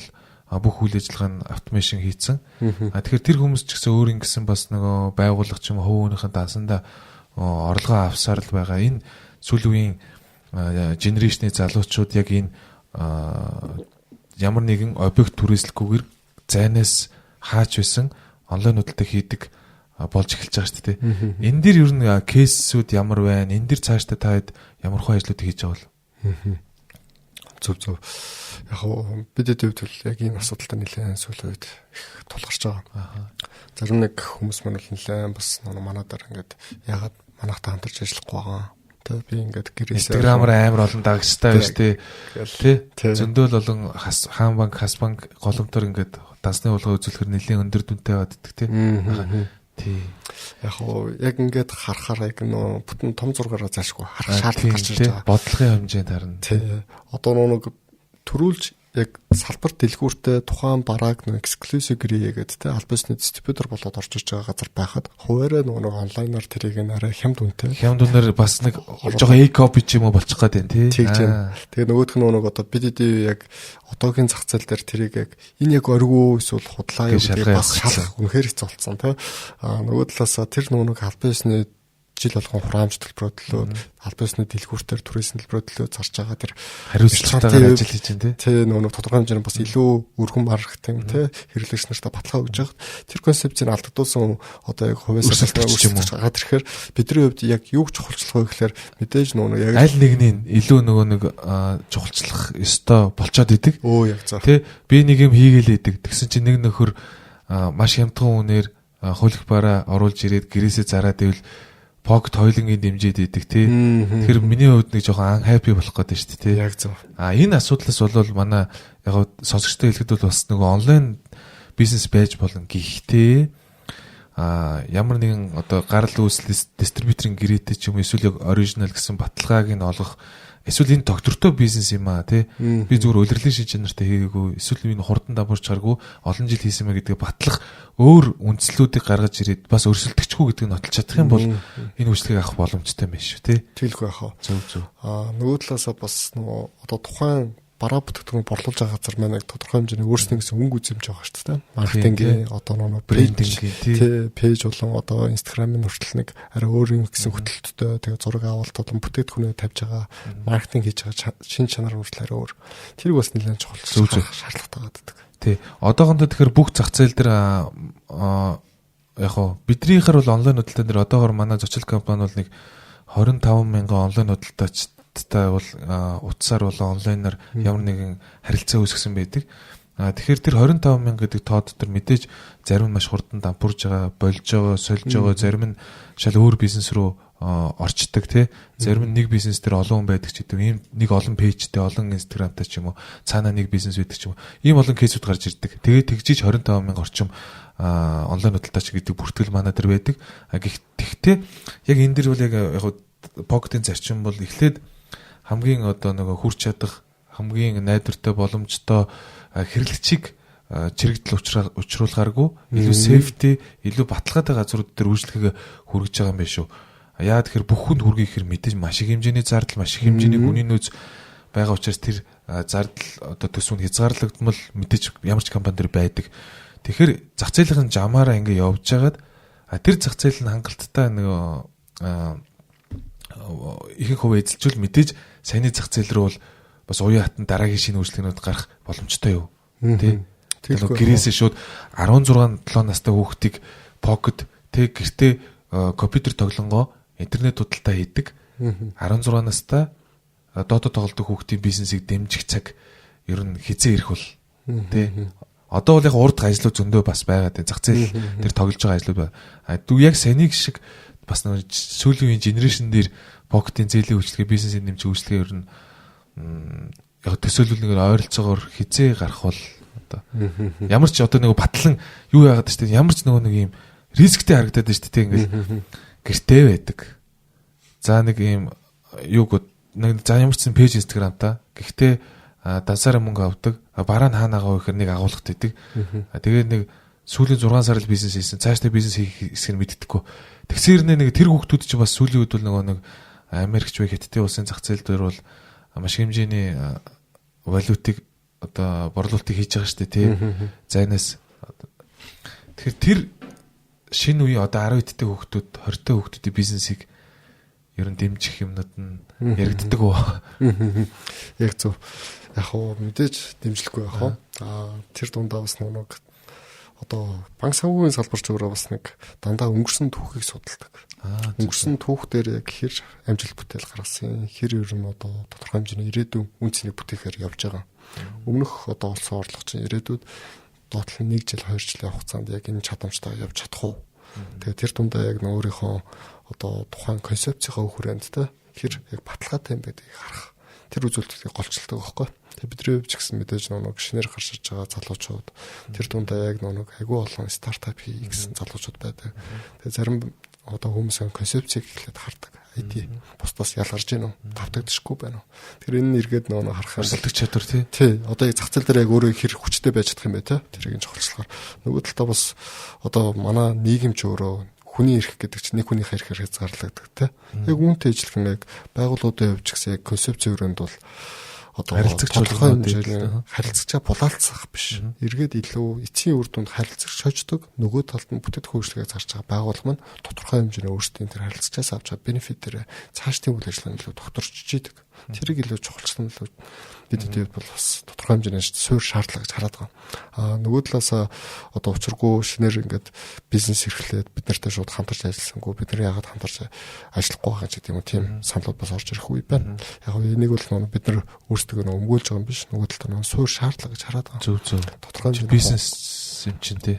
бүх үйл ажиллагаа нь автомашин хийцэн тэгэхээр тэр хүмүүс ч гэсэн өөр ингэсэн бас нөгөө байгууллага ч юм уу хөвөөнийхэн дансанда орлогоо авсаар л байгаа энэ сүүлийн үеийн генерашны залуучууд яг энэ ямар нэгэн объект түрээслэхгүйгээр зайнаас хаач байсан онлайн худалдаа хийдэг болж эхэлж байгаа шүү дээ. Энэ дэр ер нь кейсүүд ямар байна? Энэ дэр цаашдаа та хэд ямар хөө ажлуудыг хийж байгаа бол? Зөв. Яг бидэд хувьд яг энэ асуудалтай нэлээд сүүлийн үед их тулгарч байгаа. Зарим нэг хүмүүс маань нэлээд бас манайдаар ингээд ягаад манайхтай хамтарч ажиллахгүй байгаа. Тэ би ингээд гэрээсээ Instagram-аар амар олон дагагчтай байж тээ. Зөндөл болон хаан банк, хас банк голомтор ингээд дансны уулга үзүүлэхэр нэлийн өндөр дүнтэй байдаг тий. Тий. Яг ингээд харахаар яг нөө бүтэн том зургаараа заашгүй харах шаардлага гарч ирж байгаа. Бодлогын хэмжээнд харна. Тий. Одоо нэг төрүүлж яг салбар дэлгүүртээ тухайн барааг нэг эксклюзив гэрээ гэдэг те аль бисны дистрибьютор болоод орж иж байгаа газар байхад хуваараа нэг онлайнаар тэрийг нэрэ хямд үнэтэй. Хямд үнээр бас нэг жоохон e-copy ч юм уу болчих гээд байна тий. Тэгээ нөгөөх нь нэг одоо бид яг одоогийн зах зээл дээр тэрийг яг энэ яг оргуу эсвэл худлаа юу гэдэг бас шалгах үнэхээр хэцүү болсон те. Нөгөө талаасаа тэр нэг аль бисны жил болгон хураамж төлбөрөө төлөө аль бисны дэлгүүртээр түрээсийн төлбөрөө төлөө зарж байгаа тэр хариуцлагатайгаар ажил хийж байна тий нөгөө тодорхой хэмжээний бас илүү өргөн маркетинг тий хэрэглэгч нартаа баталгаа өгж байгаа. Тэр концепцийг алдагдуулсан одоо яг хувьяасаа өөрчлөлт гаргаад ирэхээр бидний хувьд яг юу ч чухалчлах вэ гэхээр мэдээж нөгөө яг аль нэгний илүү нөгөө нэг чухалчлах ёстой болцоод идэг. Яг зөв. Тий би нэг юм хийгээл идэг. Тэгсэн чинь нэг нөхөр маш хямдхан үнээр хөлөх бараа оруулж ирээд гэрээсээ зараад ивэл покет хойлонгийн дэмжиж идэг тий. Тэгэхээр миний хувьд нэг жоохон unhappy болох гэдэг шүү дээ тий. Яг зөв. Энэ асуудлаас бол манай яг сонсогчтой хэлэхэд бол бас нөгөө онлайн бизнес байж болно гэхдээ ямар нэгэн одоо гарал үүсэл дистрибьюторын гэрээтэй ч юм эсвэл яг оригинал гэсэн баталгааг нь олгох эсвэл энэ доктортой бизнес юм аа тий. Би зүгээр улирлын шин чанартай хийгээгүй эсвэл энэ хурдан дампуурч чаргүй олон жил хийсэн мэ гэдгээ батлах өөр үндслүүдийг гаргаж ирээд бас өрсөлдөгчгүй гэдгийг нотолж чадах юм бол энэ үйлчлэгийг авах боломжтой юм шүү тий. Тэгэлгүй яхаа. Зөв. Нөгөө талаасаа бас нөгөө одоо тухайн бараа бүтээгдэхүүн борлуулж байгаа газар маань тодорхой хэмжээний өөрснөө гэсэн өнгө үзэмж байгаа шүү дээ. Маркетингийн одоо нөгөө брендинг тий пэйж болон одоо Instagram-ын хүртэл нэг арай өөр юм гэсэн хөтөлбөртэй тэгээ зураг авалт болон бүтээгдэхүүнээ тавьж байгаа маркетинг хийж байгаа шин чанар хүртэл арай өөр. Тэрийг бас нэлээд чухал шаардлагатай байдаг. Тий. Одоохондоо тэгэхээр бүх зах зээл дээр яг хоо биднийхэр бол онлайн худалдаан дээр одоогоор манай зочлол компани бол нэг 25 мянган онлайн худалдаачтай бол утсаар болон онлайнаар ямар нэгэн харилцаа үүсгэсэн байдаг. Тэгэхээр тэр 25 мянга гэдэг тоо дотор мэдээж зарим нь маш хурдан дампуурж байгаа, болж байгаа, сольж байгаа, зарим нь шал өөр бизнес рүү орчдөг тий. Зарим нь нэг бизнес дээр олон хүн байдаг ч гэдэг. Ийм нэг олон пэйжтэй, олон инстаграмтай ч юм уу, цаанаа нэг бизнес байдаг ч юм уу. Ийм олон кейсүүд гарч ирдэг. Тэгээд тэгжиж 25 мянга орчим онлайн худалдаач гэдэг бүртгэл манай дээр байдаг. Гэхдээ яг энэ дэр бол яг покетын зарчим бол эхлээд хамгийн одоо нөгөө хүрч чадах хамгийн найдвартай боломжтой хэрэглэгчийг чирэгдэл учруулгааргүй илүү safety, илүү баталгаатай газрууд дээр үйлчлэгээ хүргэж байгаа юм байна шүү. Яа тэгэхээр бүх хүнд хүргэх хэрэг мэдээж маш их хэмжээний зардал, маш их хэмжээний хүний нөөц байгаа учраас тэр зардал одоо төсвөнд хязгаарлагдмал мэдээж ямар ч компани дээр байдаг. Тэгэхээр зах зээлийн жамаараа ингэ явж байгаад тэр зах зээл нь хангалттай ихэнх хувь эзэлжүүл мэдээж саяны зах зээл рүү бол бас уян хатан дараагийн шинэ үйлчлэгнүүд гарах боломжтой юу. Тэ. Тэгэхээр гэрээсээ шууд 16 7 настай хүүхдийг pocket тэг гэртээ компьютер тоглонгоо интернет худалдаа хийдэг 16 настай дотоод тоглодог хүүхдийн бизнесийг дэмжих цаг ер нь хизээ ирэх бол тэ. Одоо бол яг урд ажлууд зөндөө бас байгаа тийм зах зээл тэр тоглож байгаа ажлууд байна. Дүү яг санийг шиг бас нэг сүүлийн үеийн генерашн дээр pocket-ийн зээлийн үйлчлэгээ бизнесийн дэмжих үйлчлэгээ ер нь яг төсөөлөлөөр ойролцоогоор хизээ гарах бол одоо ямар ч одоо нэг батлан юу яагаад ч тийм ямар ч нэг юм рисктэй харагдаад байна шүү дээ ингээл гэртээ байдаг. За нэг юм юу нэг за ямар ч пэйж Instagram та гэхдээ дансаараа мөнгө авдаг бараа нь хаана агаа гэхээр нэг агуулгад идэг. Тэгээд нэг сүүлийн 6 сар л бизнес хийсэн цаашдаа бизнес хийх хэсгийг мэддэггүй. Тэгсээр нэг тэр хүүхдүүд чинь бас сүүлийн үед бол нэг Америкч вэ Хятадын улсын зах зээл дээр бол маш хэмжээний валютыг одоо борлуулалтыг хийж байгаа шүү дээ тий. Зайнаас тэгэхээр тэр шинэ үеийн одоо 10 эдтэй хүүхдүүд 20 тэй хүүхдүүдийн бизнесийг ер нь дэмжих юмнууд нь яригддаг уу? Яг зөв. Яг хоо мэдээж дэмжлэхгүй яг хоо. Тэр дундаа бас нэг одоо банк санхүүгийн салбарч өөрөө бас нэг дандаа өнгөрсөн түүхийг судалдаг. Өнгөрсөн түүх дээр яг хэр амжилт бүтээл гаргасан, хэр ер нь одоо тодорхой хэмжээний ирээдүйн үнцнийг бүтээхээр явж байгаа. Өмнөх одоо улсын орлого чинь ирээдүйд доотлон 1 жил 2 жилийн хугацаанд яг энэ чадамжтай явж чадах уу? Тэгээ тэр тундаа яг өөрийнхөө одоо тухайн концепцийнхаа хүрээндтэй хэр яг баталгаатай юм байдгийг харах. Тэр үзүүлэлтийг голчилдог байхгүй. Тэгээ бидний хувьд ч гэсэн мэдээж нэг шинээр гарч ирж байгаа залуучууд тэр дундаа яг нэг айгүй олон стартап хий гэсэн залуучууд байдаг. Тэгээ зарим одоо хүмүүсийн концепцийг эхлээд хардаг. ID бусдаас ялгарч гэнэ үү? Давтагдчихгүй байна уу? Тэр энэ эргээд нэг харах өрсөлдөх чадвар тий. Тий. Одоо яг зах зээл дээр яг өөрөө хэр хүчтэй байж чадах юм бэ те? Тэрийг нь чухалчлахаар. Нөгөө талдаа бас одоо манай нийгэмч өөрөө хүний эрх гэдэг чинь нэг хүнийхээ эрхээр хязгаарлагддаг те. Яг үүнтэй ижилхэн яг байгууллагуудын хувьд ч гэсэн яг концепцийн өрөөнд бол одоо харилцагч харилцагчаа булаалцах биш. Эргээд илүү эцсийн үр дүнд харилцагч шojдог нөгөө талд нь бүтээгдэхүүн үйлчлэгээ зарж байгаа байгууллага маань тодорхой хэмжээний өөрсдийн тэр харилцагчаас авч байгаа бенефит дээр цаашдын үйл ажиллагааны илүү докторч идэг. Тэрийг илүү чухалчлан илүү бидний бол бас тодорхой хэмжээний суурь шаардлага гэж хараад байгаа. Нөгөө талаас одоо учиргүй шинээр ингээд бизнес эрхлээд бид нартай шууд хамтарч ажилласангүй бид нар яагаад хамтарч ажиллахгүй байгаа гэдэг юм уу тийм саналууд бас орж ирэх үе байна. Яг нь энийг бол бид нар өөрсдөө өмгөөлж байгаа юм биш. Нөгөө талд нь суурь шаардлага гэж хараад байгаа. Зөв. Тодорхой хэмжээний бизнес юм чинь тий.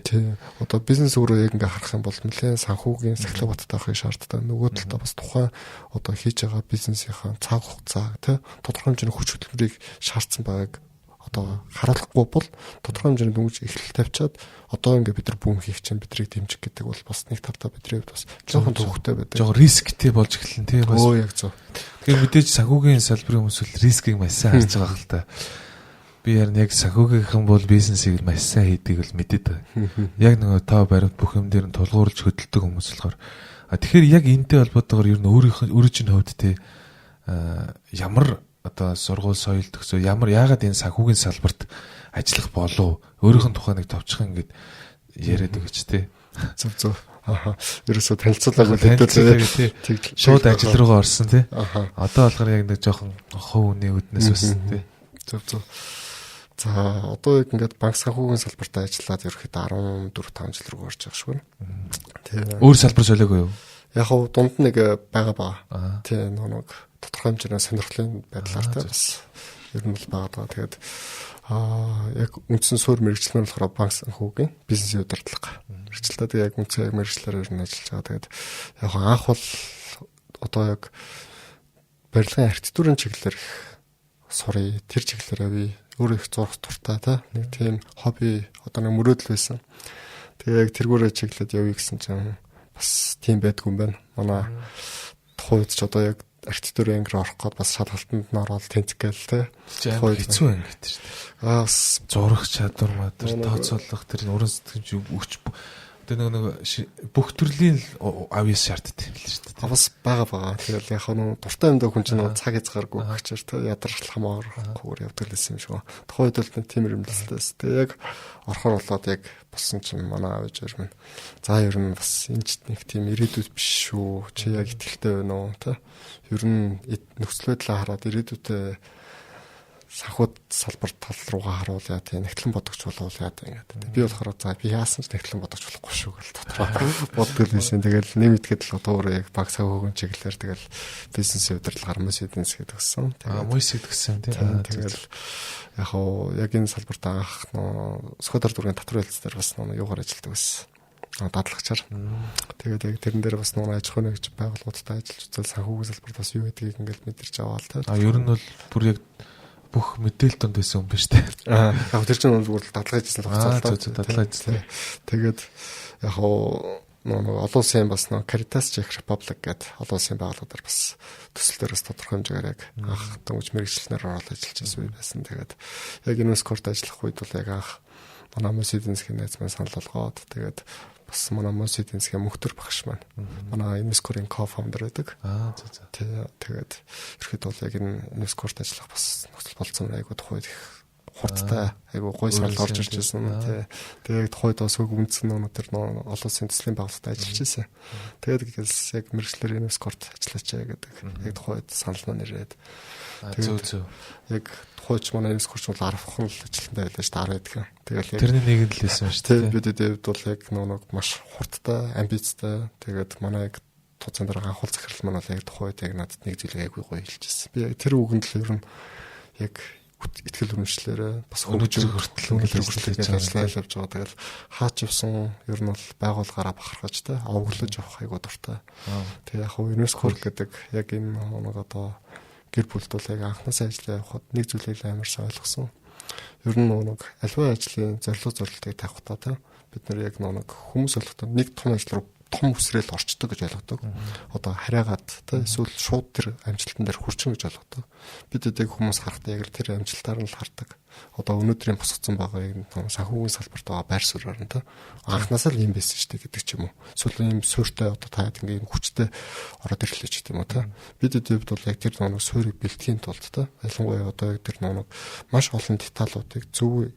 Одоо бизнес өөрөө яг ингээ харах юм бол нэлээд санхүүгийн сахилга баттай авахыг шаарддаг. Нөгөө талдаа бас тухайн одоо хийж байгаа бизнесийнхаа цаг хугацаа тий тодорхой хэмжээний хүч хөдөлмөрийг шаардсан байгааг одоо харуулахгүй бол тодорхой хэмжээний дөнгөж эхлэл тавьчаад одоо ингээ бид нар бүүн хийх чинь бидрийг дэмжих гэдэг бол бас нэг талдаа бидний хувьд бас жоохон төвхтэй байдаг. Жоохон рисктэй болж эхэлнэ тий бас. Яг зөв. Тэгэхээр мэдээж санхүүгийн салбарын хүмүүс л рискийг маш сайн харж байгаа хэл та. Би яг санхүүгийнхэн бол бизнесийг маш сайн хийдэг л мэдээд байгаа. Яг нөгөө тав баримт бүх юм дээр нь тулгуурлаж хөдөлдөг хүмүүс болохоор. Тэгэхээр яг энэтэй холбоотойгоор ер нь өөрөө чинь хувьд те ямар одоо сургууль соёл төгсөө яагаад энэ санхүүгийн салбарт ажиллах болов өөрийнх нь тухайн нэг товчхон ингээд яриад өгч те. Зөв. Ерөөсө танилцуулаагүй хэдүүлээ. Шууд ажил руугаа орсон те. Одоо болохоор яг нэг жоохон хов үний үднэс басна те. Зөв. За одоо яг ингээд банк санхүүгийн салбарт ажиллаад ерөөхдөө 14-5 жил рүү орж байгаа шүү. Тэгээ өөр салбар солиогүй юу? Яг хав дунд нэг байгаа. Тий нэг тодорхой хэмжээний сонирхлын байдлаар та бас ер нь л байгаа. Тэгээд яг үндсэн суурь мэргэжил нь болохоор банк санхүүгийн бизнесийн удирдлага мэргэжилтэй яг үндсэн мэргэжлэр ер нь ажиллаж байгаа. Тэгээд яг анх бол одоо яг барилгын архитектурын чиглэлээр сурыг тэр чиглэлээр авъя. Өөрөө их зурх туртай та нэг тийм хобби одоо нэг мөрөөдөл байсан. Тэгээ яг тэргүүрээ чиглээд явъя гэсэн чинь бас тийм байдгүй юм байна. Манай тухайд ч одоо яг архитектурын анги руу орох гээд бас шалгалтанд нь ороод тэнцгээл те. Хэцүү ангид шүү дээ. Зурах чадвар мадар тооцоолох тэр уран сэтгэмж өгч нэг бүх төрлийн авьяас шаарддаг юм л шүү дээ. Бас байгаа. Тэгэл яг нь дуртай юмдаа хүн чинь цаг хязгааргүй гэчээр те ядарч хамаарахгүйгээр явдаг лсэн юм шиг. Тухайн үед бол нэг тийм юм лээс. Тэгээ яг орохоор болоод яг болсон чинь манай аав ээж минь за ер нь бас энэ ч нэг тийм ирээдүйд биш шүү. Чи яг итгэлтэй байна уу те. Ер нь нөхцөл байдлаа хараад ирээдүйдээ санхуд салбар тал руугаа харуулъя тийм нэгтлэн бодогч болуулъя гэдэг. Би болохоор за би яасан ч нэгтлэн бодогч болохгүй шүү гэл дотроо боддог байсан. Тэгэл нэмэгдэхэд л одоо яг баг цаг хөвгөн чиглэлээр тэгэл бизнес удирдлагаар мөс эдэнс гэдэг гсэн. Мөс эдгсэн тийм. Тэгэл яг хоо яг энэ салбарт анх Скотар дургийн татвар хэлцээр бас юугаар ажилладаг байсан. Дадлагчаар. Тэгээд яг тэрэн дээр бас нуун аж ахуйн гэж байгууллагуудтай ажиллаж үзэл санхүүгийн салбарт бас юу гэдгийг ингээл мэдэрч аваал те. Ер нь бол бүр яг бүх мэдээлэл донд байсан юм байна шүү дээ. Яг тэр чинь зүгээр л дадлага ажилласан хугацаа. Дадлага ажилласан. Тэгээд яг олон улсын бас Caritas Czech Republic гэдэг олон улсын байгууллагаар бас төсөл дээр бас тодорхой хэмжээгээр яг анх дөнгөж мэрэгчлэнээр ороод ажиллаж байсан. Тэгээд яг UNESCO-т ажиллах үед бол яг анх манай Мөсөдинсгийн найз маань санал болгоод тэгээд бас манай Мөсөдинсгийн мөхтөр багш маань манай UNESCO-ийн co-founder байдаг. Тэгээд ерхэд бол яг энэ UNESCO-т ажиллах бас нөхцөл болцсон айгуу тухайд их хурдтай айгуу гой санал орж ирж байсан. Тэгээд тухайд бас өг үндсэн өнөтер олон улсын төслийн байгууллагад ажиллаж байсан. Тэгээд гээс яг мэрэгчлэр UNESCO-т ажиллаач гэдэг яг тухайд санал маань ирээд зөв. Яг тухайч манай UNESCO-ч бол 10 хон л ажилтнаа байлаа шүү дээ 10 гэдэг. Тэгэл яг тэрний нэг нь л байсан шүү дээ. Бид дэвд бол яг нэг маш хурдтай, амбицтай. Тэгээд манай яг туцаан дээр анхуул захирал маань бол яг тухайд яг надад нэг зүйлийг айгүй гоё хэлчихсэн. Би яг тэр үгэнд л ер нь яг итгэл үнэмшлээрээ бас өнөөдөр хүртэл ажиллаж явж байгаа. Тэгэл хаач явсан ер нь бол байгуулгаараа бахархаж те овоглож явах айгүй дуртай. Тэгээ яг UNESCO гэдэг яг энэ нэг одоо гэр бүлд бол яг анхнаасаа ажиллаа явахад нэг зүйлийг амар сайн ойлгосон. Ер нь нэг альва ажлын зорилтыг тавих та бид нар яг нэг хүмүүс болгоход нэг том ажил руу том үсрээл орчдөг гэж ойлгодог. Одоо хараагаад эсвэл шууд тэр амжилтан дээр хүрчин гэж ойлгодог. Бид яг хүмүүс харахтаа яг тэр амжилтаар нь л хардаг. Одоо өнөөдрийн босгоцсон байгаа юм санхүүгийн салбарт байгаа байр суурьаар нь анхнаасаа л юм байсан шүү дээ гэдэг ч юм уу. Эсвэл юм суурьтай одоо таад ингээм хүчтэй ороод ирлээ ч гэдэг юм уу та. Бид дэвд бол яг тэр нэг суурийг бэлтгэхийн тулд ялангуяа одоо яг тэр нэг маш олон деталуудыг зөв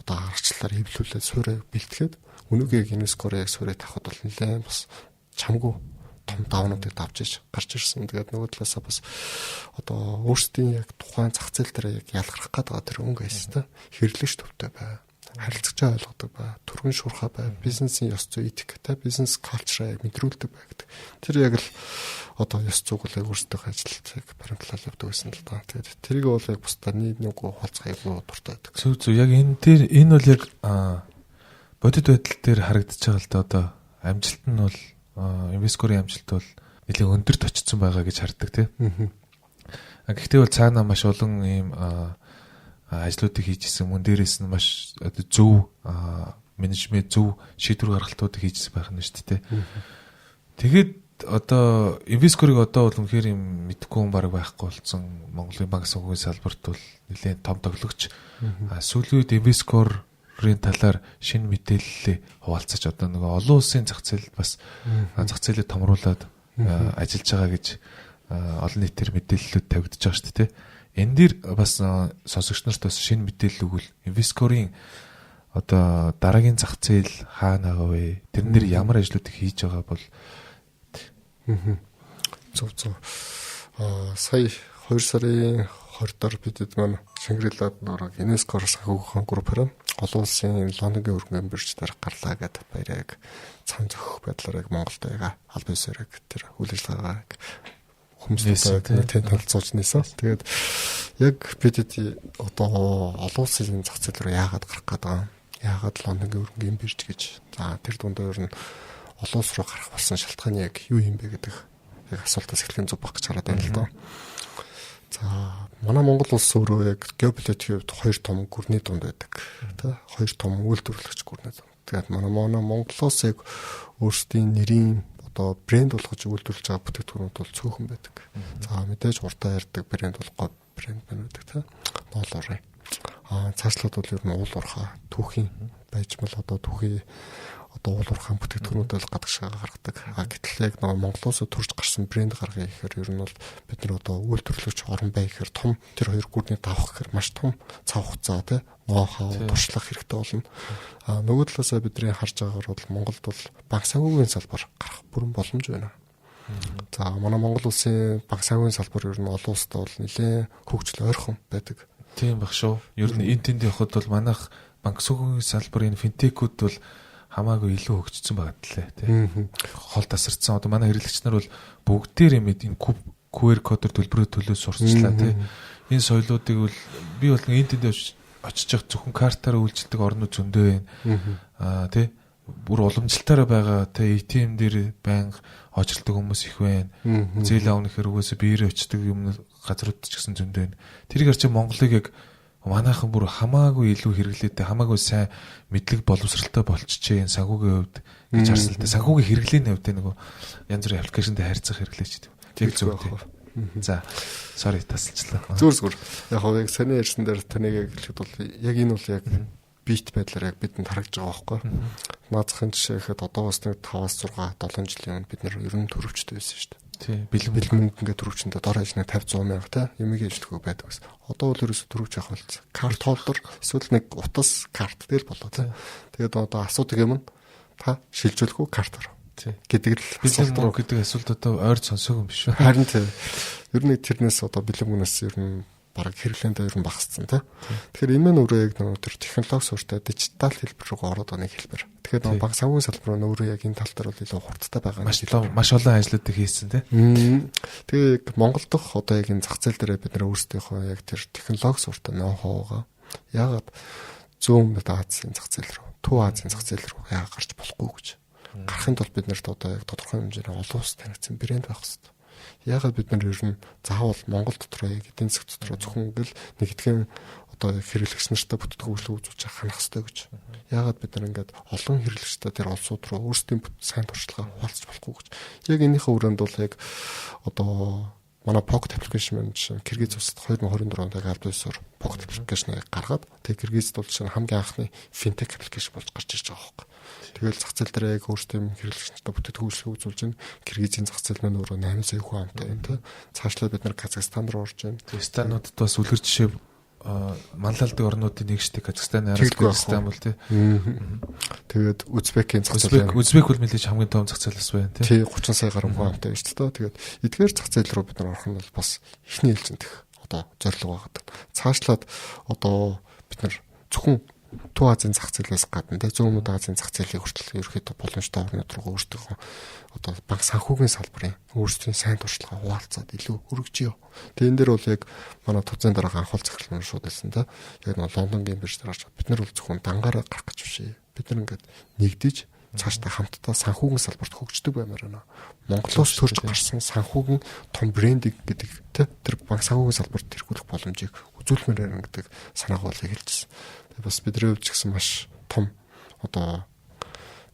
одоо аргачлалаар хэвлүүлээд суурийг бэлтгээд өнөөгийн UNESCO-оор яг суурийг тавихад бол нэлээд бас чамгүй том давнуудыг давж гарч ирсэн. Тэгээд нөгөө талаасаа бас одоо өөрсдийн яг тухайн зах зээл дээр яг ялгарх гэдэг тэр өнгө айстай хэрлэгч төвтэй бай. Харилцагчаа ойлгодог бай. Төргөн шуурхай бай. Бизнесийн ёс зүй этик та бизнес калчраа мэдрүүлдэг бай гэдэг. Тэр яг л одоо ёс зүйг өөрсдөө ажилтныг баримтлал явдаг байсан л да. Тэгээд тэрийг бол яг бусдаа нэг хуалцах айгүй дуртай байдаг. Зөв яг энэ бол яг бодит байдал дээр харагдаж байгаа л да одоо амжилт нь бол инвесторын амжилт бол нэлээд өндөрт очсон байгаа гэж хардаг тийм. Гэхдээ бол цаана маш олон ийм ажлуудыг хийжсэн мөн дээрээс нь маш зөв менежмент зөв шийдвэр гаргалтуудыг хийжсэн байх нь шүү дээ. Тэгээд одоо инвесторыг одоо бол үнэхээр юм мэдгүй хүн баг байхгүй болсон. Монголын банк санхүүгийн салбарт бол нэлээд том тоглогч. Сүүлийн үед инвесторын талаар шинэ мэдээлэл хуваалцаж одоо нэг олон улсын зах зээлд бас зах зээлээ томруулад ажиллаж байгаа гэж олон нийтээр мэдээллүүд тавигдаж байгаа шүү дээ. Энэ дэр бас сонсогч нарт бас шинэ мэдээлэл өгвөл инвесторын одоо дараагийн зах зээл хаана байгаа вэ? Тэрэн дээр ямар ажлуудыг хийж байгаа бол зөв. Сая 2 сарын 20-д бидэд маань Шангрилад нөрөг UNESCO-оор санхүүгийн группээр олон улсын Лондонгийн өргөн бирж дээр гарлаа гэдэг баярыг цаан зохих байдлаар яг Монголд яг аль бисэрэг тэр үйл ажиллагааг хүмүүстэй танилцуулж нээсэн. Тэгээд яг бидэд одоо олон улсын зах зээл рүү яагаад гарах гэдэг яагаад Лондонгийн өргөн бирж гэж за тэр дундаа ер нь олон улс руу гарах болсон шалтгаан яг юу юм бэ гэдэг яг асуултаас эхлэн зүг баг гэж хараад байна л доо. За манай Монгол улс өөрөө яг геополитикийн хувьд 2 том гүрний дунд байдаг. Тэ 2 том үйлдвэрлэгч гүрний дунд. Тэгээд манай Монголоос яг өөрсдийн нэрийн одоо брэнд болгож үйлдвэрлэж байгаа бүтээгдэхүүнүүд бол цөөхөн байдаг. За мэдээж уртаа ярьдаг брэнд бол гол брэнд байдаг тийм. Ноолорын. Цаашлаад бол ер нь уул уурхай түүхийн байжмал одоо түүхий одоо уул уурхай бүтээгдэхүүнүүдэл гадагшаа гаргадаг. Гэтэл яг нэг Монголоос төрж гарсан брэнд гаргая гэхээр ер нь бол бид нар одоо үйлдвэрлэгч орон бай гэхээр том тэр хоёр гүрний давах гэхээр маш том цаг хугацаа тийм ноу-хау туршлах хэрэгтэй болно. Нөгөө талаасаа бидний харж байгаагаар бол Монголд бол банк санхүүгийн салбар гарах бүрэн боломж байна. За манай Монгол улсын банк санхүүгийн салбар ер нь олон улсад бол нэлээд хөгжил ойрхон байдаг. Тийм баг шүү. Ер нь энэ тэнд явахад бол манайх банк санхүүгийн салбарын финтекүүд бол хамаагүй илүү хөгжсөн байгаа тэлээ тийм. Хол тасарсан. Одоо манай хэрэглэгч нар бол бүгдээр юм энэ QR кодоор төлбөрөө төлөө сурчлаа тийм. Энэ соёлоодыг бол би бол энэ тэнд очиж явах зөвхөн картаараа үйлчилдэг орнууд зөндөө байна. Тий. Бүр уламжлалтаараа байгаа тий ATM дээр байнга очилдог хүмүүс их байна. Зээл аавны хэрэгөөсөө биеэр очдог юм газрууд ч гэсэн зөндөө байна. Тэрийг харж Монголыг яг манайхан бүр хамаагүй илүү хэрэглээтэй хамаагүй сайн мэдлэг боловсралтай болчихжээ энэ санхүүгийн хувьд гэж харсан л да. Санхүүгийн хэрэглээний хувьд нэг янз бүрийн аппликейшнтэй харьцах хэрэглээч. Яг зөв тий. За sorry тасалчлаа. Зүгээр. Яг саний ярьсан дээр таныг хэлэхэд бол яг энэ бол яг бит байдлаар яг бидэнд харагдж байгаа байхгүй. Наацхан жишээ гэхэд одоо бас нэг 5-6 7 жилийн өмнө бид нэр ер нь төрөвчтэй байсан шүү дээ. Тий. Бэлэн мөнгө ингээд төрөвчөндөө дор хаяж нэг 50-100 мянга та юмыг ээжлэхөө байдаг гэсэн. Одоо бол ерөөсө төрөвч явах болцсон. Карт холдор эсвэл нэг утас карт дээр болоо та. Тэгээд одоо асуудаг юм та шилжүүлэх үү картаар гэдэг л бэлэн мөнгө гэдэг асуулт одоо ойр сонсоогүй юм биш үү? Харин тийм. Ер нь тэрнээс одоо бэлэн мөнгнөөс ер нь бараг хэрэглээндээ ер нь багассан тийм. Тэгэхээр энэ нь өөрөө яг нэг тэр технологи суурьтай дижитал хэлбэр рүү ороод байгаа нэг хэлбэр. Тэгэхээр нэг банк санхүүгийн салбар нь өөрөө яг энэ тал дээр бол илүү хурдтай байгаа. Маш олон ажлуудыг хийсэн тийм. Тэгээ Монгол дахь одоо яг энэ зах зээл дээр бид нэр өөрсдийнхөө яг тэр технологи суурьтай ноу-хаугаа яагаад зүүн Азийн зах зээл рүү, Төв Азийн зах зээл рүү яагаад гарч болохгүй гэж. Гарахын тулд бид нарт одоо яг тодорхой хэмжээний олон улс танигдсан брэнд байх хэрэгтэй. Яагаад бид нар ер нь заавал Монгол дотор яг эдийн засаг дотор зөвхөн ингээл нэг итгэн одоо хэрэглэгч нартай бүтээгдэхүүн үзүүлж ханах хэрэгтэй гэж. Яагаад бид нар ингээд олон хэрэглэгчтэй тэр улсууд руу өөрсдийн сайн туршлага хуваалцах болохгүй гэж. Яг энэхээ өрөөнд бол яг одоо манай Pocket application manager Киргиз улсад 2024 онд яг аль бисаар Pocket application-ыг гаргаад тэгээ Киргизд бол чинь хамгийн анхны fintech application болж гарч ирж байгаа байхгүй. Тэгэл зах зээл дээр яг өөрсдөө хэрэглэгчтэй бүтээгдэхүүн үзүүлж байна. Киргизийн зах зээл маань өөрөө 8 сая хүн амтай юм тийм. Цаашлаад бид нар Казахстан руу орж байна. Казахстануудад бас үлгэр жишээ манлайлдаг орнуудын нэг шүү дээ. Казахстан араас Казахстан бол тийм. Тэгээд Узбекийн зах зээл. Узбек бол нэлээд хамгийн том зах зээлс байна тийм. 30 сая гаруй хүн амтай шүү дээ. Тэгээд эдгээр зах зээл рүү бид нар орох нь бол бас ихний ээлжинд их одоо зорилго байгаа. Цаашлаад одоо бид нар зөвхөн Төв Азийн зах зээлээс гадна зүүн Азийн зах зээлийг хүртэл ерөөхдөө боломжтой орнууд руу өөрсдөө одоо банк санхүүгийн салбарын өөрсдийн сайн туршлага хуваалцаад илүү өргөжье. Тэгээ энэ дээр бол яг манай тузын дараагийн анхуул захирал нь шууд хэлсэн та. Яг нэг Лондонгийн бирж дээр гарч бид нар бол зөвхөн дангаараа гарах гэж биш. Бид нар ингээд нэгдэж цаашдаа хамтдаа санхүүгийн салбарт хөгждөг баймаар байна. Монголоос төрж гарсан санхүүгийн том брендинг гэдэг тэр банк санхүүгийн салбарт тэргүүлэх боломжийг үзүүлмээр байна гэдэг санааг бол хэлжсэн. Бас бидний хувьд ч гэсэн маш том одоо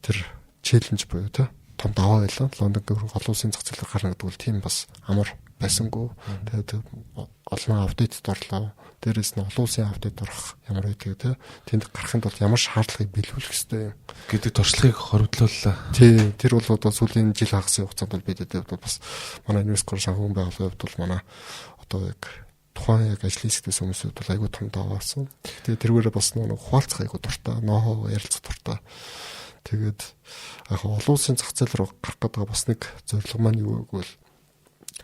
тэр челленж буюу том даваа байлаа. Лондонгийн олон улсын зах зээлээр гарна гэдэг бол тийм бас амар байсангүй. Тэгээд олон апдейтэд орлоо. Дээрээс нь олон улсын апдейт орох ямар байдаг тэнд гарахын тулд ямар шаардлагыг биелүүлэх ёстой юм гэдэг туршлагыг хоригдлууллаа. Тий, тэр бол одоо сүүлийн жил хагасын хугацаанд бол бидэд бол бас манай UNESCO санхүүгийн байгууллагын хувьд бол манай одоо яг тухайн яг ажлын хэсгээс хүмүүсүүд бол айгүй том даваасан. Тэгээ тэргээрээ бас нэг хуваалцах айгүй дуртай, ноу-хау ярилцах дуртай. Тэгээд яг олон улсын зах зээл рүү гарах гэдэг бас нэг зорилго маань юу гэвэл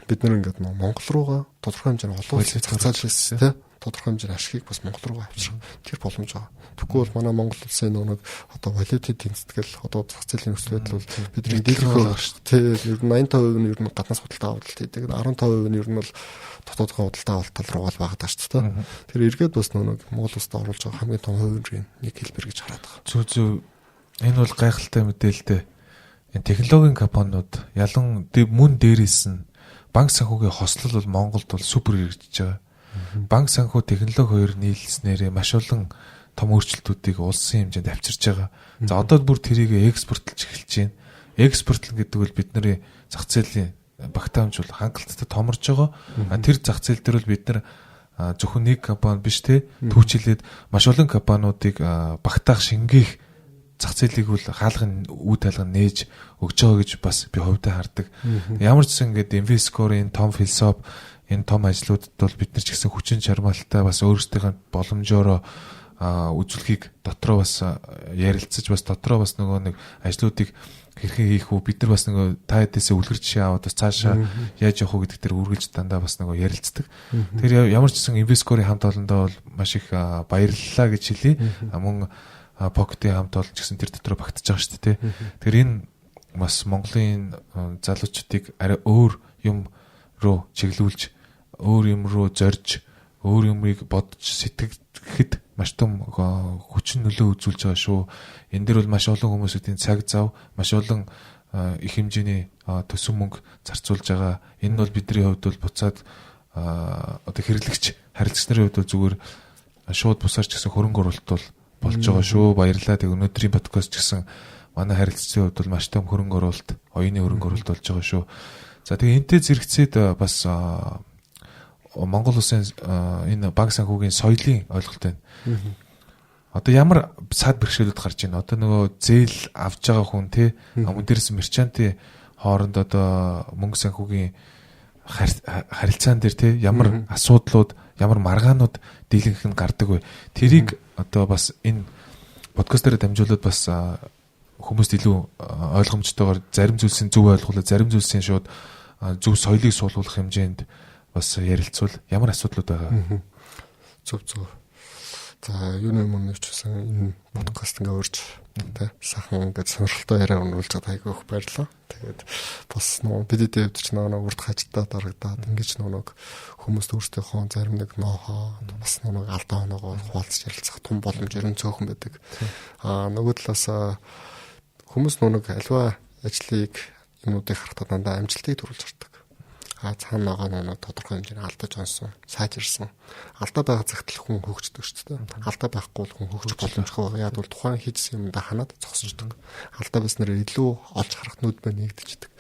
бид нэр ингээд Монгол руугаа тодорхой хэмжээний олон улсын зах зээлээс тий тодорхой хэмжээний ашигыг бас Монгол руугаа авчрах тэр боломж байгаа. Тэгэхгүй бол манай Монгол улсын нэг одоо валютын тэнцэтгэл одоо зах зээлийн нөхцөл байдал бол бидний дэлгэрэнгүй шүү дээ. Ер нь 85% нь ер нь гаднаас худалдаа авалт хийдэг. 15% нь ер нь бол дотоодын худалдаа авалт руу бол байгаа даа шүү дээ. Тэр эргээд бас нэг Монгол улсад оруулж байгаа хамгийн том хувийн нэг хэлбэр гэж хараад байгаа. Зүг. Энэ бол гайхалтай мэдээлэлтэй. Энэ технологийн компаниуд ялан мөн дээрээс нь банк санхүүгийн хослол бол Монголд бол супер хэрэгжиж байгаа. Банк санхүү технологи хоёр нийлснээр маш олон том өөрчлөлтүүдийг улсын хэмжээнд авчирч байгаа. За одоо бүр тэрийг экспортлж эхэлж байна. экспортлон гэдэг бол бидний зах зээлийн багтаамж бол хангалттай томорж байгаа. Тэр зах зээл дээр бол бид нар зөвхөн нэг компани биш те түүчилээд маш олон компаниудыг багтаах шингээх зах зээлийг бол хаалгын үе тайлган нээж өгч байгаа гэж бас би хувьдаа хардаг. Ямар ч гэсэн ингээд Invescore-ийн том философи энэ том ажлуудад бол бид нар ч гэсэн хүчин чармаалтаа бас өөрсдийнхээ боломжоор үзүүлэхийг дотроо бас ярилцаж бас дотроо бас нөгөө нэг ажлуудыг хэрхэн хийх үү бид нар бас нөгөө та хэдээсээ үлгэр жишээ аваад бас цаашаа яаж явах уу гэдэг дээр үргэлж дандаа бас нөгөө ярилцдаг. Тэгэхээр ямар ч гэсэн Invescore-ийн хамт олондоо бол маш их баярлалаа гэж хэлье. Мөн Pocket-ийн хамт олон ч гэсэн тэр дотроо багтаж байгаа шүү дээ. Тэгэхээр энэ бас Монголын залуучуудыг арай өөр юм руу чиглүүлж, өөр юм руу зорж, өөр юмыг бодож сэтгэхэд маш том хүчин нөлөө үзүүлж байгаа шүү. Энэ дэр бол маш олон хүмүүсийн цаг зав, маш олон их хэмжээний төсөв мөнгө зарцуулж байгаа. Энэ нь бол бидний хувьд бол буцаад одоо хэрэглэгч, харилцагч нарын хувьд бол зүгээр шууд бусаарч гэсэн хөрөнгө оруулалт бол болж байгаа шүү. Баярлалаа. Тэг өнөөдрийн подкаст ч гэсэн манай харилцагчдын хувьд бол маш том хөрөнгө оруулалт, оюуны хөрөнгө оруулалт болж байгаа шүү. За тэгээ энтэй зэрэгцээд бас Монгол улсын энэ банк санхүүгийн соёлын ойлголт байна. Одоо ямар сад бэрхшээлүүд гарч байна? Одоо нөгөө зээл авж байгаа хүн те мөн дээрс мерчантын хооронд одоо мөнгө санхүүгийн харилцаан дээр те ямар асуудлууд, ямар маргаанууд дийлэнх нь гардаг вэ? Тэрийг одоо бас энэ подкаст дээр дамжуулаад бас хүмүүст илүү ойлгомжтойгоор зарим зүйлсийн зөв ойлгуулаад зарим зүйлсийн шууд зөв соёлыг суулгах хэмжээнд бас ярилцвал ямар асуудлууд байгаа? Зөв. За юуны өмнө ч гэсэн энэ подкаст ингээ урьж тэ сайхан ингээ сонирхолтой яриа өнүүлж байгаа айгүй их баярлалаа. Тэгээд бас нөгөө бидний дэвд ч нөгөө урд хажтаа дарагдаад ингэж нөгөө хүмүүст өөрсдийнхөө зарим нэг ноохоо бас нөгөө алдаа оноогоо хуваалцаж ярилцах том боломж ерөн цөөхөн байдаг. Нөгөө талаас хүмүүс нөгөө альва ажлыг юмнуудыг харахад дандаа амжилтыг төрүүлж хардаг. Цаана байгаа нь тодорхой хэмжээний алдаж онсон, сайжирсан. Алдаа байгаа цагт хүн хөгждөг шүү дээ. Алдаа байхгүй бол хүн хөгжих боломжтой байгаа. Яг бол тухайн хийсэн юмдаа ханаад зогсождөг. Алдаа байснаар илүү олж харах нүдбэ нэгдэждэг.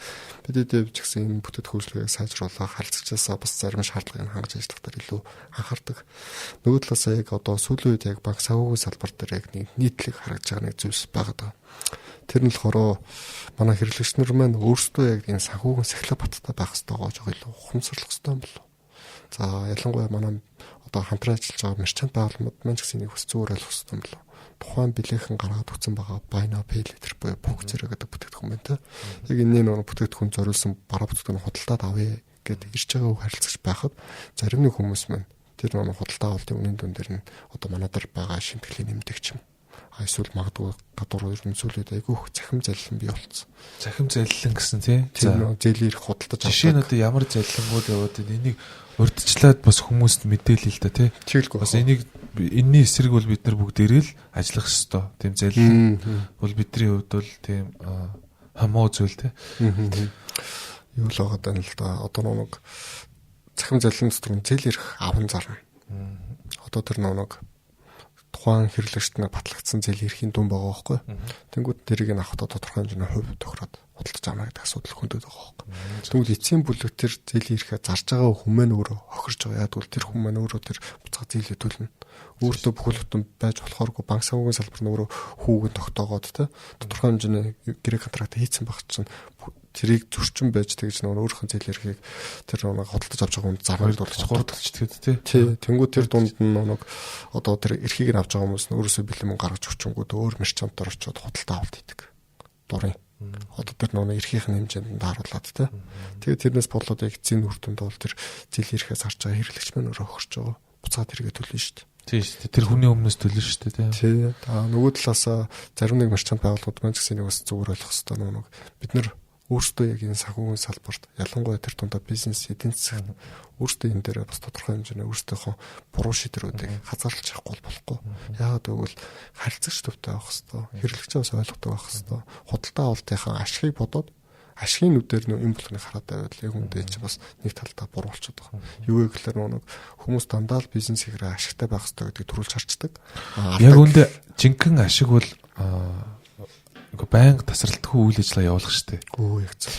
Бидэд ч гэсэн энэ бүтээтгүүлсийг сайжруулах, харилцагчаасаа бас зарим шаардлагыг хангаж ажиллах дээр илүү анхаардаг. Нөгөө талаасаа яг одоо сүүлийн үед яг банк санхүүгийн салбар дээр яг нийтлэг харагдж байгаа нэг зүйлс байгаа. Тэр нь болохоор манай хэрэглэгч нар маань өөрсдөө яг энэ санхүүгийн сахилга баттай байх хэрэгтэй байгаа жоо илүү ухамсарлах хэрэгтэй юм болов. За ялангуяа манай одоо хамтран ажиллаж байгаа мерчант байгууллагууд маань ч гэсэн нэг хүс зүгээр ойлгох хэрэгтэй юм болов. Тухайн билетийн гаргаад өгсөн байгаа buy now pay later буюу бүх зэрэг гэдэг бүтээгдэхүүн байна те. Яг энэ нэг бүтээгдэхүүн зориулсан бараа бүтээгдэхүүн худалдаад авъя гэдэг ирж байгаа үг харилцагч байхад зарим нэг хүмүүс маань тэр нэг худалдаа авалтын үнийн дүн дээр нь одоо манай дээр байгаа шимтгэлийн нэмдэг ч юм. Эсвэл магадгүй гадуур ерөнхийдөө айгүй их захим залилан бий болсон. Захим залилан гэсэн тий. Тэр зээл ирэх худалдаж авдаг. Жишээ нь одоо ямар залилангууд яваад энийг урьдчилаад бас хүмүүст мэдээлээ л да тий. Бас энийг энэний эсрэг бол бид нар бүгдээрээ л ажиллах ёстой. Тийм залилан бол бидний хувьд бол тийм хамоо зүйл тий. Юу л байгаа даа л да. Одоо нэг захим залилан дотор зээл ирэх аван зарна. Одоо тэр нэг тухайн хэрэглэгчд нэг батлагдсан зээл эрхийн дүн байгаа байхгүй. Тэнгүүд тэрийг нь авахдаа тодорхой хэмжээний хувь тохироод худалдаж авна гэдэг асуудал хөндөд байгаа байхгүй. Тэгвэл эцсийн бүлэгтэр зээл ирэхээ зарж байгаа хүмүүс өөрөө хохирж байгаа. Яг бол тэр хүмүүс өөрөө тэр буцаа зээлээ төлнө. Өөртөө бүхэл бүтэн байж болохооргүй банк санхүүгийн салбар нь өөрөө хүүгэн тогтоогоод те тодорхой хэмжээний гэрээ контракт хийцэн баг чинь тэрийг зөрчин байж тэгж нөгөө өөрийнхөө зээл эрхийг тэр нэг худалдаж авч байгаа хүн зармагдуулж гурдалж тэгэд тий. Тэнгүүд тэр дунд нь нэг одоо тэр эрхийг нь авч байгаа хүмүүс нь өөрөөсөө бэлэн гаргаж өчөнгүүд өөр мерчантаар очиод худалдаа авалт хийдэг. Дурын. Одоо тэр нөгөө эрхийнх нь хэмжээнд харуулад тий. Тэгээд тэрнээс болоод яг эцсийн үр дүнд бол тэр зээл эрхээс харж байгаа хэрэглэгч маань өөрөө хохирч байгаа. Буцаад тэргээ төлнө шүү дээ. Тийм шүү дээ. Тэр хүний өмнөөс төлнө шүү дээ тий. Нөгөө талаас зарим нэг мерчант байгууллагууд маань ч гэсэн нэг бас зүгээр ойлгох хэрэгтэй нэг бид нар өөрсдөө яг энэ санхүүгийн салбарт ялангуяа тэр дундаа бизнес эдийн засаг өөрсдөө энэ дээр бас тодорхой хэмжээний өөрсдийнхөө буруу шийдвэрүүдийг хазаарлаж авахгүй болохгүй. Яагаад гэвэл харилцагч төвтэй байх хэвээр, хэрэглэгчээ бас ойлгохтой байх хэвээр. Худалдаа авалтынхаа ашигыг бодоод ашигын нүдээр нөө юм болгоныг хараад байвал яг үндэ чинь бас нэг талдаа буруу болчиход байгаа. Юу вэ гэхээр нэг хүмүүс дандаа л бизнес хийгээрээ ашигтай байх хэвээр гэдгийг төрүүлж харцдаг. Яг үндэ жинхэнэ ашиг бол ингээ байнга тасралтгүй үйл ажиллагаа явуулах штеп. Өө яг зөв.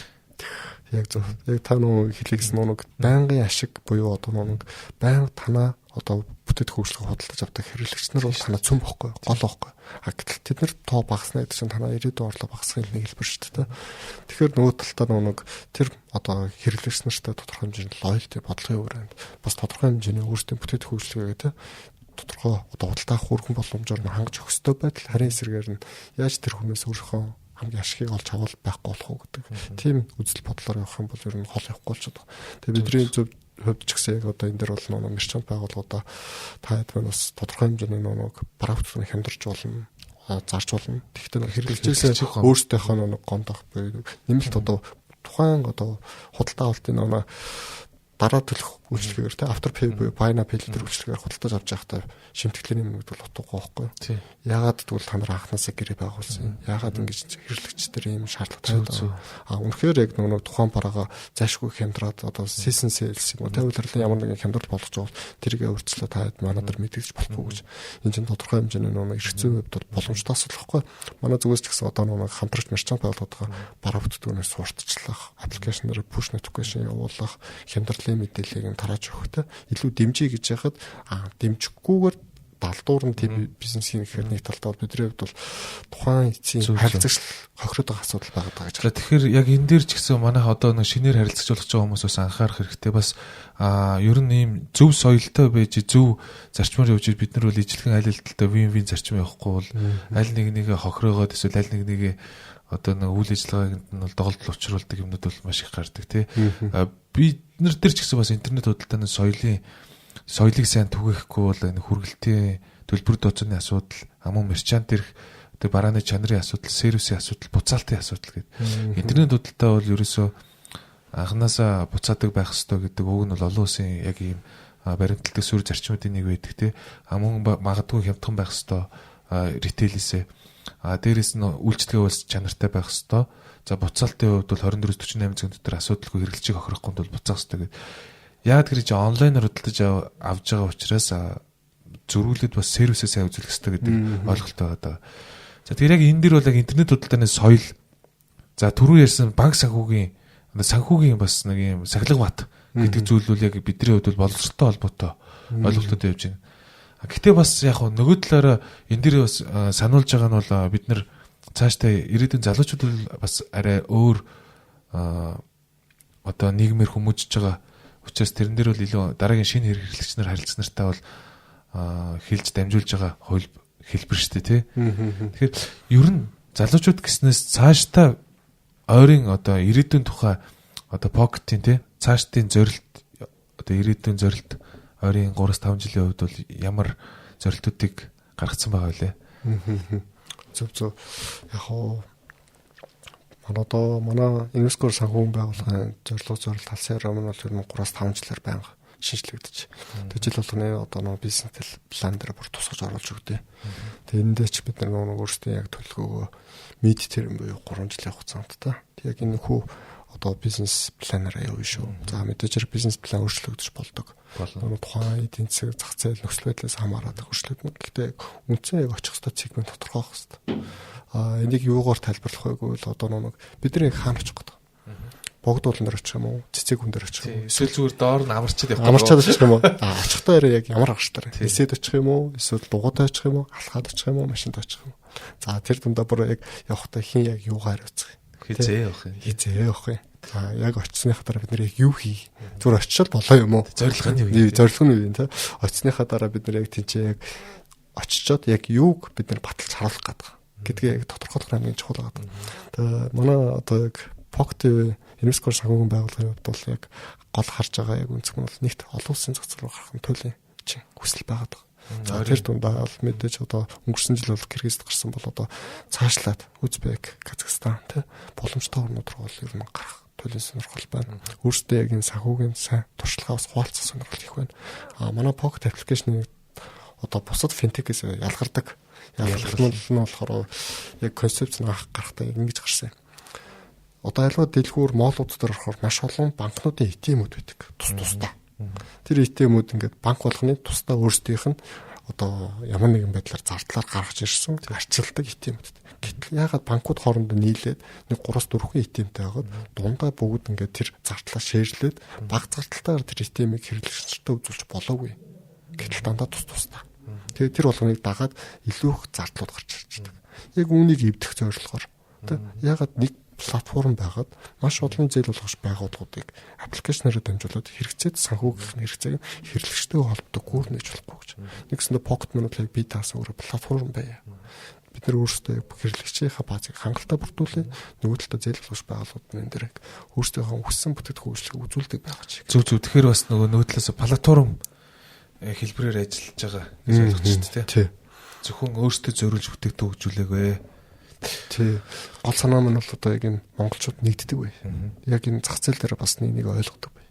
Яг зөв. Яг та нөө хэлсэн нэг байнгын ашиг буюу одоо нэг байнга танаа одоо бүтэц хөгжлөгөө худалдаж авдаг хэрэглэгч нар бол танаа цөм бохгүй, гол бохгүй. А гэтэл тэд нар тоо багасна гэдэг чинь танаа ирээдүйн орлого багасхын нэг хэлбэр шүү дээ. Тэгэхээр нөгөө талдаа нэг тэр одоо хэрэглэгч нартай тодорхой хэмжээний лоялти бодлогын өрөөнд бас тодорхой хэмжээний өөрсдийн бүтэц хөгжлөгөө гэдэг тодорхой одоо худалдаа хүргэн боломжоор нь хангаж өгөх ёстой байтал харин эсрэгээр нь яаж тэр хүнээс өөрийнхөө хамгийн ашигыг олж авах байхгүй болох уу гэдэг. Тийм үзэл бодлоор явах юм бол ер нь хол явахгүй болчиход байна. Тэгээ бидний хувьд ч гэсэн яг одоо энэ дэр бол нэг мерчант байгууллагуудаа та хэд маань бас тодорхой хэмжээний нэг продуктыг хямдарч болно, зарж болно. Тэгэхдээ хэрэглэгчээс өөрсдийнхөө нэг гомдох буюу нэмэлт одоо тухайн одоо худалдаа авалтын нэг дараа төлөх үйлчлэгээр те after pay буюу buy now pay later үйлчлэгээр худалдаж авч явахдаа шимтгэлийн нэмэгд бол утгагүй байхгүй. Яагаад гэвэл та нар анханасаа гэрээ байгуулсан. Яагаад ингэж хэрэглэгчдэр ийм шаардлагатай байна. Үнэхээр яг нэг тухайн бараагаа зайшгүй хямдраад одоо season sales юм уу те үйлрлийн ямар нэгэн хямдрал болгож байгаа тэрийг өөрчлөө та хэд манай нар мэдгэж болохгүй гэж. Энэ чинь тодорхой хэмжээний нэг эрхцэн хувьд бол боломжтой асуудалхгүй. Манай зүгээс ч гэсэн одоо нэг хамтрагч мерчант байгууллагуудаа бараа бүтээгдэхүүнээс сурталчлах, аппликейшнээр push notification явуулах, хямдралын мэдээллийг тарааж өгөхтэй илүү дэмжиж гэж яхад дэмжихгүйгээр далдуур нь тийм бизнесийн гэхээр нэг талдаа бидний хувьд бол тухайн эцсийн харилцагч хохироод байгаа асуудал байгаа гэж байна. Тэгэхээр яг энэ дээр ч гэсэн манай одоо нэг шинээр харилцаж болох ч хүмүүс бас анхаарах хэрэгтэй. Бас ер нь ийм зөв соёлтой байж зөв зарчмаар явж бид нар бол ижлэгэн аль аль талтай вин зарчим явахгүй бол аль нэг хохироогоод эсвэл аль нэг одоо нэг үйл ажиллагааг нь бол доголдол учруулдаг юмнууд бол маш их гардаг тий. Бид нар дээр ч гэсэн бас интернет худалдааны соёлыг сайн түгээхгүй бол энэ хүргэлтийн төлбөр тооцооны асуудал, амун мерчант ирэх тэр барааны чанарын асуудал, сервисийн асуудал, буцаалтын асуудал гэдэг. Интернет худалдаа бол ерөөсөө анханасаа буцаадаг байх ёстой гэдэг үг нь бол олон улсын яг ийм баримтлагдаг суурь зарчмуудын нэг байдаг тий. Амун магадгүй хямдхан байх ёстой ритейлээсээ дээрээс нь үйлчлэгээ бас чанартай байх ёстой. За буцаалтын хувьд бол 24-48 цагийн дотор асуудалгүй хэрэглэжийг хохирохгүй бол буцаах ёстой гэдэг. Яг тэр чинь онлайнаар худалдаж авж байгаа учраас зөрүүлээд бас сервисээ сайн үзүүлэх ёстой гэдэг ойлголттой байгаа. За тэгэхээр яг энэ дэр бол яг интернет худалдааны соёл. За түрүү ярьсан банк санхүүгийн бас нэг юм сахилга бат гэдэг зүйл бол яг бидний хувьд бол боловсролтой холбоотой ойлголттой явж байна. Гэхдээ бас яг нөгөө талаараа энэ дэр бас сануулж байгаа нь бол бид нар цаашдаа ирээдүйн залуучууд бол бас арай өөр одоо нийгмээр хүмүүжиж байгаа учраас тэрэн дээр бол илүү дараагийн шинэ хэрэглэгч нар харилцагч нартай бол хэлж дамжуулж байгаа хэлбэр шүү дээ тий. Тэгэхээр ер нь залуучууд гэснээс цаашдаа ойрын одоо ирээдүйн тухай одоо покетийн тий цаашдын зорилт одоо ирээдүйн зорилт ойрын 3-5 жилийн хувьд бол ямар зорилтуудыг гаргацсан байгаа вэ? Зөв. Яг хоо манай Инвескор санхүүгийн байгууллагын зорилт талсан юм бол ер нь 3-5 жилээр байнга шинжлэгдэж. Тэр жил болгоны одоо нэг бизнес план дээр бүр тусгаж оруулж өгдөө. Тэгээ эндээ ч бид нар нэг өөрсдөө яг төлөвлөгөөгөө мэд тэр юм буюу 3 жилийн хугацаанд та. Тэг яг энэ хүү одоо бизнес планаараа явна шүү. За мэдээж бизнес план өөрчлөгдөж болдог. Тухайн эдийн засаг зах зээл нөхцөл байдлаас хамаарат өөрчлөгдөн. Гэхдээ үндсэн яг очих хэвээр сегмент тодорхойлох хэвээр. Энийг юугаар тайлбарлах вэ гэвэл одоо нэг бидний хаана очих гэдэг. Богдуулан дээр очих юм уу? Цэцэг хүн дээр очих юм уу? Эсвэл зүгээр доор нь амарчаад явах. Амарчаад очих юм уу? Очихдоо яг ямар агштай. Эсэд очих юм уу? Эсвэл дугуйтай очих юм уу? Алхаад очих юм уу? Машинд очих юм уу? За тэр дундаа бүр яг явахдаа хин яг юугаар очих юм? Хизээ явах юм. Хизээ явах юм. Яг очисныхаа дараа бид нэр яг юу хий? Зүгээр очичод болоо юм уу? Зорилго нь юу? Зорилго нь юу вэ? Очисныхаа дараа бид нэр яг тэнцээ яг очичод яг юуг бид нэр баталж харуулах гэдгийг яг тодорхойлох хамгийн чухал байгаа. Тэгээ манай одоо яг Pocket Инвескор санхүүгийн байгууллагын хувьд бол яг гол харж байгаа яг үнцэг нь бол нэгт олон улсын зах зээл рүү гарах нь туйлын чинь хүсэл байгаа. За тэр дундаа бол мэдээж одоо өнгөрсөн жил бол Кыргызстан гарсан бол одоо цаашлаад Узбек, Казахстан тэ боломжтой орнууд руу бол ер нь гарах туйлын сонирхол байна. Өөрөөсөө яг энэ санхүүгийн сайн туршлагаас хуваалцах сонирхол их байна. Манай Pocket аппликейшнийг одоо бусад финтекээс ялгардаг. Ялгарлал нь болохоор яг концепц нь гарахтаа ингэж гарсан. Одоо альва дэлгүүр моолууд дээр орохоор маш олон банкнуудын ATM-үүд байдаг. Тусдаа. Тэр ATM-үүд ингээд банк болгоны тусдаа өөрсдийнх нь одоо ямар нэгэн байдлаар зардлаар гаргаж ирсэн арчилдаг итемүүд. Гэтэл ягаад банкуд хоорондоо нийлээд нэг 3-4 итемтэй байгаад дундаа бүгд ингээд тэр зардлаа шеэрлээд бага зардалтайгаар тэр итемийг хэрэглэгчдэртээ үзүүлж болоогүй. Гэтэл дандаа тус-тусдаа. Тэгээд тэр болгоныг дагаад илүү их зардлууд гарч ирж байгаа. Яг үүнийг эвдэх зорилгоор ягаад нэг платформ байгаад маш олон зээл болгож байгууллагуудыг аппликейшнээр дамжуулаад хэрэгцээд санхүүгийнх хэрэгцээг хэрэглэгчтэй холбдог гүрнэж болохгүй гэж. Нэгсэндээ Pocket Money-ыг бий даасан өөр платформ байя. Бид нар өөрсдөө хэрэглэгчийнхээ баазыг хангалттай бүрдүүлээ. Нөгөө талдаа зээл болгож байгууллагууд энэ дэрэг өөрсдийнхөө өссөн бүтээгдэхүүн үйлчлэгийг үзүүлдэг байгаа ч. Зөв. Тэгэхээр бас нөгөө талаас платформ хэлбэрээр ажиллаж байгаа гэж ойлгож байна тий. Зөвхөн өөрсдөө зориулж бүтээгдэхүүн хөгжүүлээгүй. Тий. Гол санаа нь бол одоо яг энэ монголчууд нэгддэг бай. Яг энэ зах зээл дээр бас нэг ойлгодог бай.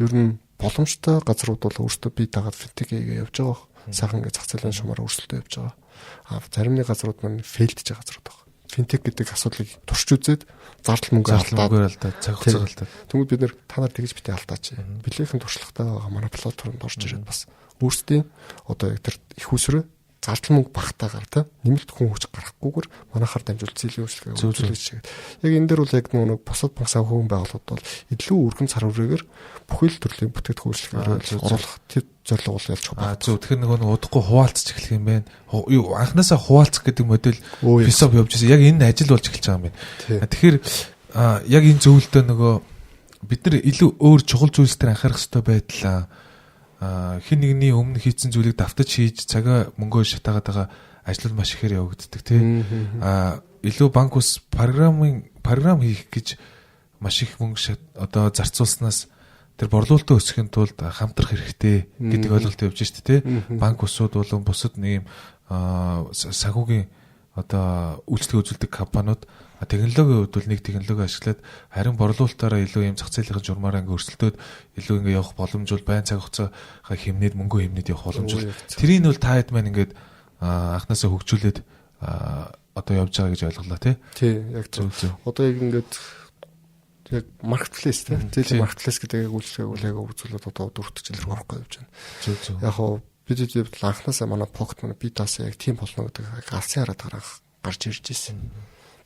Ер нь боломжтой газрууд бол өөрсдөө бий дагаад финтек явж байгаа. Сайхан ингээ зах зээлийн шумаар өрсөлдөж явж байгаа. Зарим нэг газрууд маань фейлдэж байгаа газрууд байна. Финтек гэдэг асуудлыг турш үзээд зардал мөнгө алдаад цаг хугацаа алдаад. Тэгвэл бид нэр та нар тэгж битээ алдаач. Билийнхэн туршлагатай байгаа манай платформд орж ирээд бас өөрсдийн одоо яг тэр их усрээ зардал мөнгө багтаагаар нэмэлт хүн хүч гарахгүйгээр манайхаар дамжуулж зэлийн үйлчлэгээ үзүүлж чигээд. Яг энэ дээр бол яг нэг бусад банк санхүүгийн байгууллагууд бол илүү өргөн цар хүрээгээр бүхэл төрлийн бүтээгдэхүүн үйлчлэгээр оруулах тэр зорилго бол ялж байгаа. Зөв. Тэгэхээр нөгөө удахгүй хуваалцах эхлэх юм байна. Анханасаа хуваалцах гэдэг модель философи явж байсан. Яг энэ ажил болж эхэлж байгаа юм байна. Тэгэхээр яг энэ зөвлөлтөө нөгөө бид нар илүү өөр чухал зүйлс дээр анхаарах хэрэгтэй байдлаа хин нэгний өмнө хийсэн зүйлийг давтаж хийж цагаа мөнгөө шатаагаад байгаа ажлууд маш ихээр явагддаг тий. Илүү банк ус програм хийх гэж маш их мөнгө одоо зарцуулснаас тэр борлуулалтаа өсгөхийн тулд хамтрах хэрэгтэй гэдэг ойлголт явж штэ тий. Банк усуд болон бусад нэг юм санхүүгийн одоо үйлчлэг үзүүлдэг компаниуд технологийн хувьд бол нэг технологи ашиглаад харин борлуулалтаараа илүү юм зах зээлийн журмаараа ингээ өрсөлдөөд илүү ингээ явах боломж бол байн цаг хугацаагаа хэмнээд мөнгөө хэмнээд явах боломж бол тэрийг нь бол та хэд маань ингээд анханасаа хөгжүүлээд одоо явж байгаа гэж ойлголоо тий. Яг зөв. Одоо яг ингээд яг маркетплейс тий. Зээлийн маркетплейс гэдэг яг үйлчлэгийг бол яг үзүүлээд одоо 4 жилээр орохгүй явж байна. Зөв. Яг хоо бид анханасаа манай Pocket Money бий даасан яг тийм болно гэдэг алсын хараад гарч ирж ирсэн.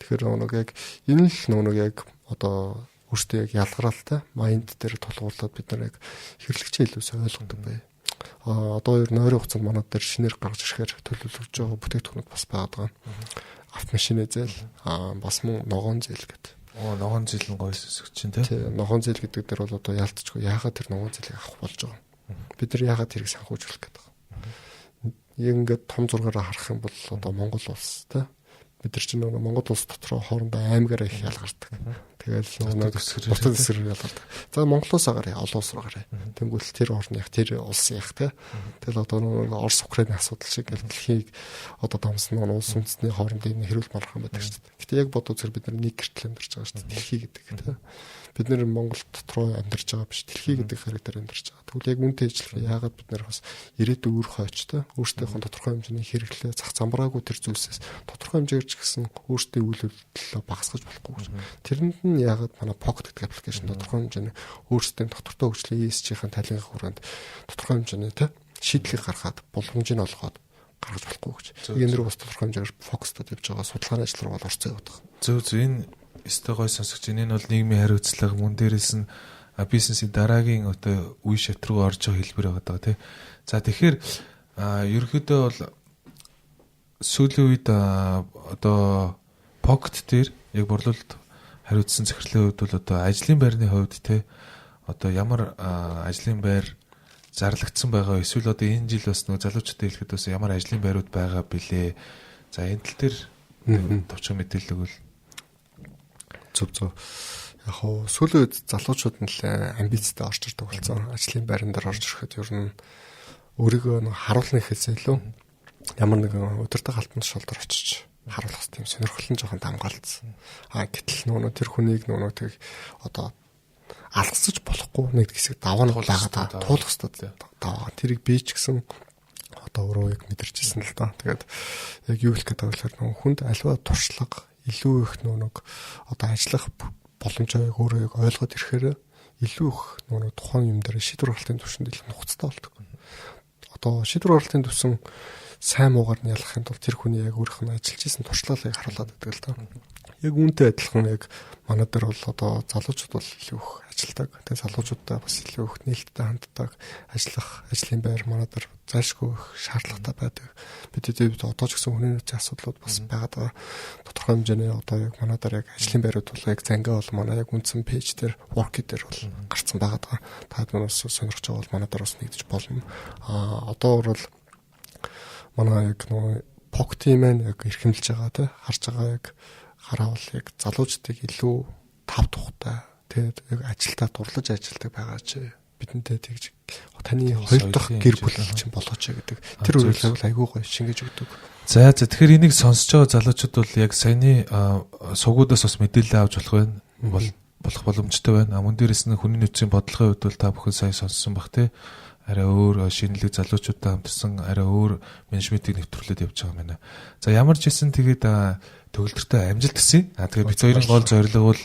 Тэгэхээр нэг яг энэ л нэг яг одоо өөртөө яг ялгараалтай майнд дээр тулгуурлаад бид нар яг хэрэглэгчээ илүү сайн ойлгодог бай. Одоо ер нь ойрын хугацаанд манай дээр шинээр гарч ирэхээр төлөвлөж байгаа бүтээгдэхүүнүүд бас байгаа. Автомашины зээл бас мөн ногоон зээл гэдэг. Ногоон зээл нь гоё сэсгч чинь тий. Ногоон зээл гэдэг дээр бол одоо яалтчгүй яагаад тэр ногоон зээлийг авах болж байгаа. Бид нар яагаад тэрийг санхүүжүүлэх гэдэг. Яг ингээд том зургаараа харах юм бол одоо Монгол улс тий. Бид нар чинь Монгол улс дотроо хоорондоо аймагаараа их ялгардаг. Тэгэл нэг бусад хэсгэр ялгардаг. За Монголоос агараа олон улс руу гараа. Тэнгүүл тэр орных тэр улсын ях те. Тэгэл одоо нэг Орос Украиний асуудал шиг дэлхийг одоо дамсан улс үндэстний хоорондын хэрүүл мархан байдаг шүү дээ. Гэтэ яг бодоо зэрэг бид нар нэг гэртэл амьдарч байгаа шүү дээ. Дэлхий гэдэг те. Бид нар Монгол дотроо амьдарч байгаа биш. Дэлхий гэдэг хэрэг дээр амьдарч байгаа. Тэгвэл яг үнтэй ижилхэн яагаад бид нар бас ирээдүйн үр хойчтой өөрсдийнхөө тодорхой хэмжээний хэрэглээ зах замбраагүй тэр зүйлсээс тодорхой хэмжээгээр ч гэсэн өөрсдийн үйл хөдлөлөө багасгаж болохгүй гэж. Тэрэнд нь яагаад манай Pocket гэдэг аппликейшн тодорхой хэмжээний өөрсдийн доктортой хөгжлийн ESG-ийн талын хүрээнд тодорхой хэмжээний шийдлийг гаргаад боломжийг олгоод гаргаж болохгүй гэж. Энэ рүү бас тодорхой хэмжээгээр фокустад явж байгаа судалгааны ажил руу орцсон яваад байгаа. Зөв энэ өстой гой сонсогч энэ бол нийгмийн хариуцлага мөн дээрээс нь бизнесийн дараагийн одоо үе шат руу орж байгаа хэлбэр байгаа тий. За тэгэхээр ерөнхийдөө бол сүүлийн үед одоо Pocket дээр яг борлуулалт хариуцсан захирлын хувьд бол одоо ажлын байрны хувьд те одоо ямар ажлын байр зарлагдсан байгаа эсвэл одоо энэ жил бас нэг залуучуудад хэлэхэд бас ямар ажлын байрууд байгаа бэлээ. За энэ тал дээр товчхон мэдээлэл өгвөл зөв. Яг хоо сүүлийн үед залуучууд нь л амбицтай орж ирдэг болсон. Ажлын байран дээр орж ирэхэд ер нь өөрийгөө харуулна гэхээс илүү ямар нэгэн өдөртөг алтан шолдор очиж харуулах тийм сонирхол нь жоохон дамгаалцсан. Гэтэл нөгөө тэр хүнийг нөгөө тэг одоо алгасаж болохгүй нэг хэсэг даваа нь байгаад туулах хэрэгтэй даваа. Тэрийг би ч гэсэн одоо өөрөө яг мэдэрчсэн л да. Тэгээд яг юу хэлэх гэдэг вэ гэхээр нөгөө хүнд аливаа туршлага илүү их нөгөө одоо ажиллах боломжийг өөрөө ойлгоод ирэхээр илүү их нөгөө тухайн юм дээр шийдвэр гаргалтын түвшинд илүү нухацтай болдог. одоо шийдвэр гаргалтын төвсөн сайн муугаар нь ялахын тулд тэр хүний яг өөрийнх нь ажиллаж исэн туршлагыг харуулад байдаг л та. Яг үүнтэй адилхан яг манай дээр бол одоо залуучууд бол илүү их ажилдаг. Тэгээ залуучуудаа бас илүү их нээлттэй ханддаг, ажиллах, ажлын байр манай дээр зайлшгүй их шаардлагатай байдаг. Бид одоо ч гэсэн хүний нөөцийн асуудлууд бас байгаа. Тодорхой хэмжээний одоо яг манай дээр яг ажлын байрууд бол яг зангаа бол манай яг үндсэн пэйж дээр, work дээр бол гарцсан байгаа. Таад манаас сонирхож байгаа бол манай дээр бас нэгдэж болно. Одоо бол манай яг нөгөө POC маань яг эрхэмлэж байгаа тий харж байгаа яг хараавал яг залуучдыг илүү тав тухтай тэгээд яг ажилдаа дурлаж ажилладаг байгаа чи бидэнтэй тэгж таны хоёр дахь гэр бүл чинь болооч гэдэг тэр үйлрэл айгүй гоё шингээж өгдөг. За тэгэхээр энийг сонсож байгаа залуучууд бол яг саяны сугуудаас бас мэдээлэл авч болох боломжтой байна. Мөн дээрээс нь хүний нөөцийн бодлогын хувьд бол та бүхэн сайн сонссон бах тий арай өөр шинэлэг залуучуудтай хамтарсан арай өөр менежментийг нэвтрүүлээд явж байгаа юм байна. За ямар ч хэсэн тэгээд төгөлдөртөө амжилт хүсье. Тэгээд бид хоёрын гол зорилго бол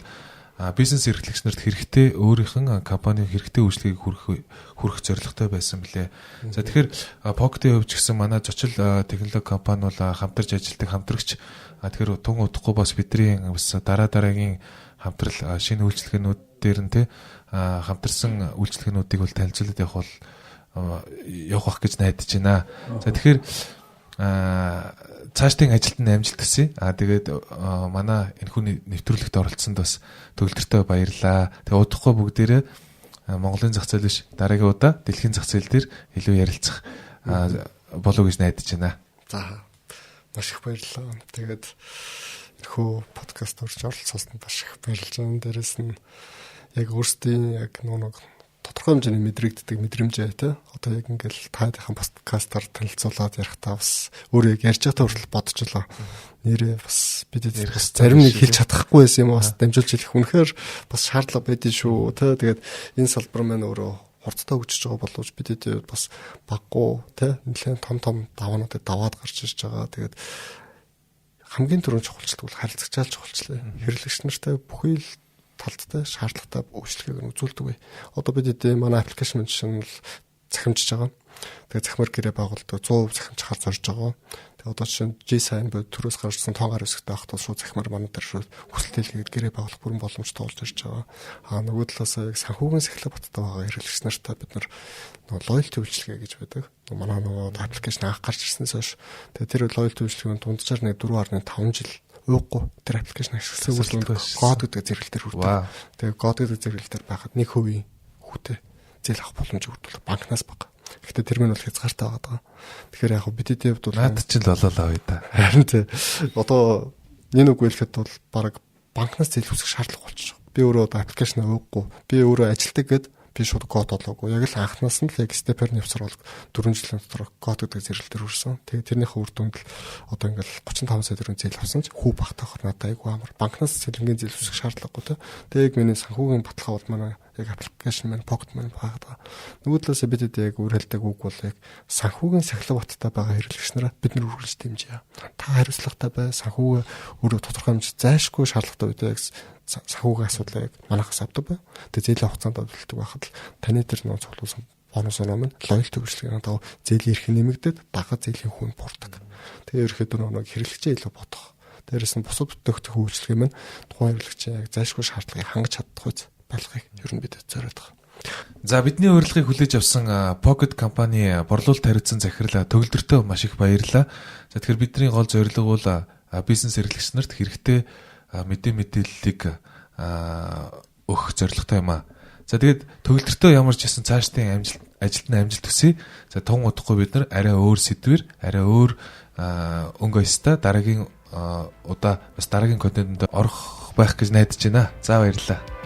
бизнес эрхлэгч нарт хэрэгтэй өөрийнх нь компанийн хэрэгтэй үйлчлэгийг хүргэх зорилготой байсан билээ. За тэгэхээр POC-ийн хувьд ч гэсэн манай зочил технологи компани бол хамтарч ажилладаг хамтрагч. Тэгэхээр тун удахгүй бас бидний бас дараагийн хамтрал шинэ үйлчлэгээнүүд дээр нь хамтарсан үйлчлэгээнүүдийг бол танилцуулаад явах бах гэж найдаж байна. За тэгэхээр цаашдын ажилд нь амжилт хүсье. Тэгээд манай энэхүү нэвтрүүлэгт оролцсонд бас төгөлдөртөө баярлалаа. Тэгээ удахгүй бүгдээрээ Монголын зах зээл биш дараагийн удаа дэлхийн зах зээл дээр илүү ярилцах болов гэж найдаж байна. За маш их баярлалаа. Тэгээд энэхүү подкаст орж оролцсонд маш их баярлж байна. Дээрээс нь яг өөрсдийн яг нэг тодорхой хэмжээний мэдрэгддэг мэдрэмжээ тий. Одоо яг ингээл таадынхан подкастаар танилцуулаад ярихтаа бас өөрөө яг ярьж байхдаа хүртэл бодчихлоо. Нэрээ бас бид бас зарим нэг хэлж чадахгүй байсан юм бас дамжуулж хэлэх үнэхээр бас шаардлага байдгийн шүү тий. Тэгээд энэ салбар маань өөрөө хурдтай хөгжиж байгаа боловч бидэд бас баггүй тий. Нэлээд том даваануудыг даваад гарч ирж байгаа. Тэгээд хамгийн түрүүнд чухалчлаг бол харилцагчаал чухалчлаа. Хэрэглэгч нартай бүхий л талдтай шаардлагатай үйлчлэгийг нь үзүүлдэг бай. Одоо бид манай аппликейшн чинь л захимжиж байгаа. Тэгээ захимаар гэрээ байгуулдаг 100% захимж хар зорж байгаа. Тэгээ одоо чинь G-sign бод төрөөс гарсан тоон гар хэсэгтэй ахтаа шууд захимаар манай дээр шууд хүсэлт хийгээд гэрээ байгуулах бүрэн боломжтой болж ирж байгаа. Нөгөө талаас яг санхүүгийн сахилга баттай байгаа хэрэглэгч нартай бид нар loyalty үйлчлэгээ гэж байдаг. Манай нөгөө аппликейшн анх гарч ирснээс хойш тэгээ тэр loyalty үйлчлэгийн дунджаар нэг 4.5 жил уухгүй тэр аппликейшн ашигласан код гэдэг зэрэг дээр хүрдэг. Тэгээ код гэдэг зэрэг дээр байхад 1% хүүтэй зээл авах боломж өгдөг банкнаас баг. Гэхдээ тэр мань бол хязгаартай байгаа. Тэгэхээр яг бидний хувьд бол наад чинь л болоо авъя да. Харин тий. Одоо энэ үг хэлэхэд бол баг банкнаас зээл хүсэх шаардлага болчих. Би өөрөө одоо аппликейшн уухгүй. Би өөрөө ажилтдаг гэд би шууд код олоогүй. Яг л анхнаас нь л яг степер нэвсэр бол 4 жилийн дотор код гэдэг зэрэг дээр хүрсэн. Тэгээ тэрнийхээ үр дүнд л одоо ингээл 35 сая төгрөгийн зээл авсан ч хүү багтаахаар надад айгүй амар. Банкнаас цэлэнгийн зээл хүсэх шаардлагагүй те. Тэгээ яг миний санхүүгийн баталгаа бол манай яг аппликейшн маань POC маань байгаа. Нөгөө талаас бидэд яг үргэлдэг үг бол яг санхүүгийн сахилга баттай байгаа хэрэглэгч нараа бид нар үргэлж дэмжиж. Та хариуцлагатай бай, санхүүгээ өөрөө тодорхой хэмжээ зайлшгүй шаардлагатай үед яг санхүүгийн асуудлыг манайхаас авдаг бай. Тэгээ зээлийн хугацаанд төлдөг байхад л таны тэр нөө цуглуулсан бонус оноо нь loyalty үйлчлэгийн дагуу зээлийн эрх нэмэгдээд дагаж зээлийн хүн бурдаг. Тэгээ ерөөхдөө нэг хэрэглэгчээ илүү бодох. Дээрээс нь бусад бүтээгдэхүүн үйлчлэгээ маань тухайн хэрэглэгчийн яг зайлшгүй шаардлагыг хангаж чадах үз байлгыг ер нь бид зориод байгаа. За бидний урилгыг хүлээж авсан Pocket компани борлуулалт хариуцсан захирал төгөлдөртөө маш их баярлалаа. За тэгэхээр бидний гол зорилго бол бизнес эрхлэгч нарт хэрэгтэй мэдээллийг өгөх зорилготой юм аа. За тэгээд төгөлдөртөө ямар ч гэсэн цаашдын ажилд нь амжилт хүсье. За тун удахгүй бид нар арай өөр сэдвэр, арай өөр өнгө ёстой дараагийн удаа бас дараагийн контентэнд орох байх гэж найдаж байна. За баярлалаа.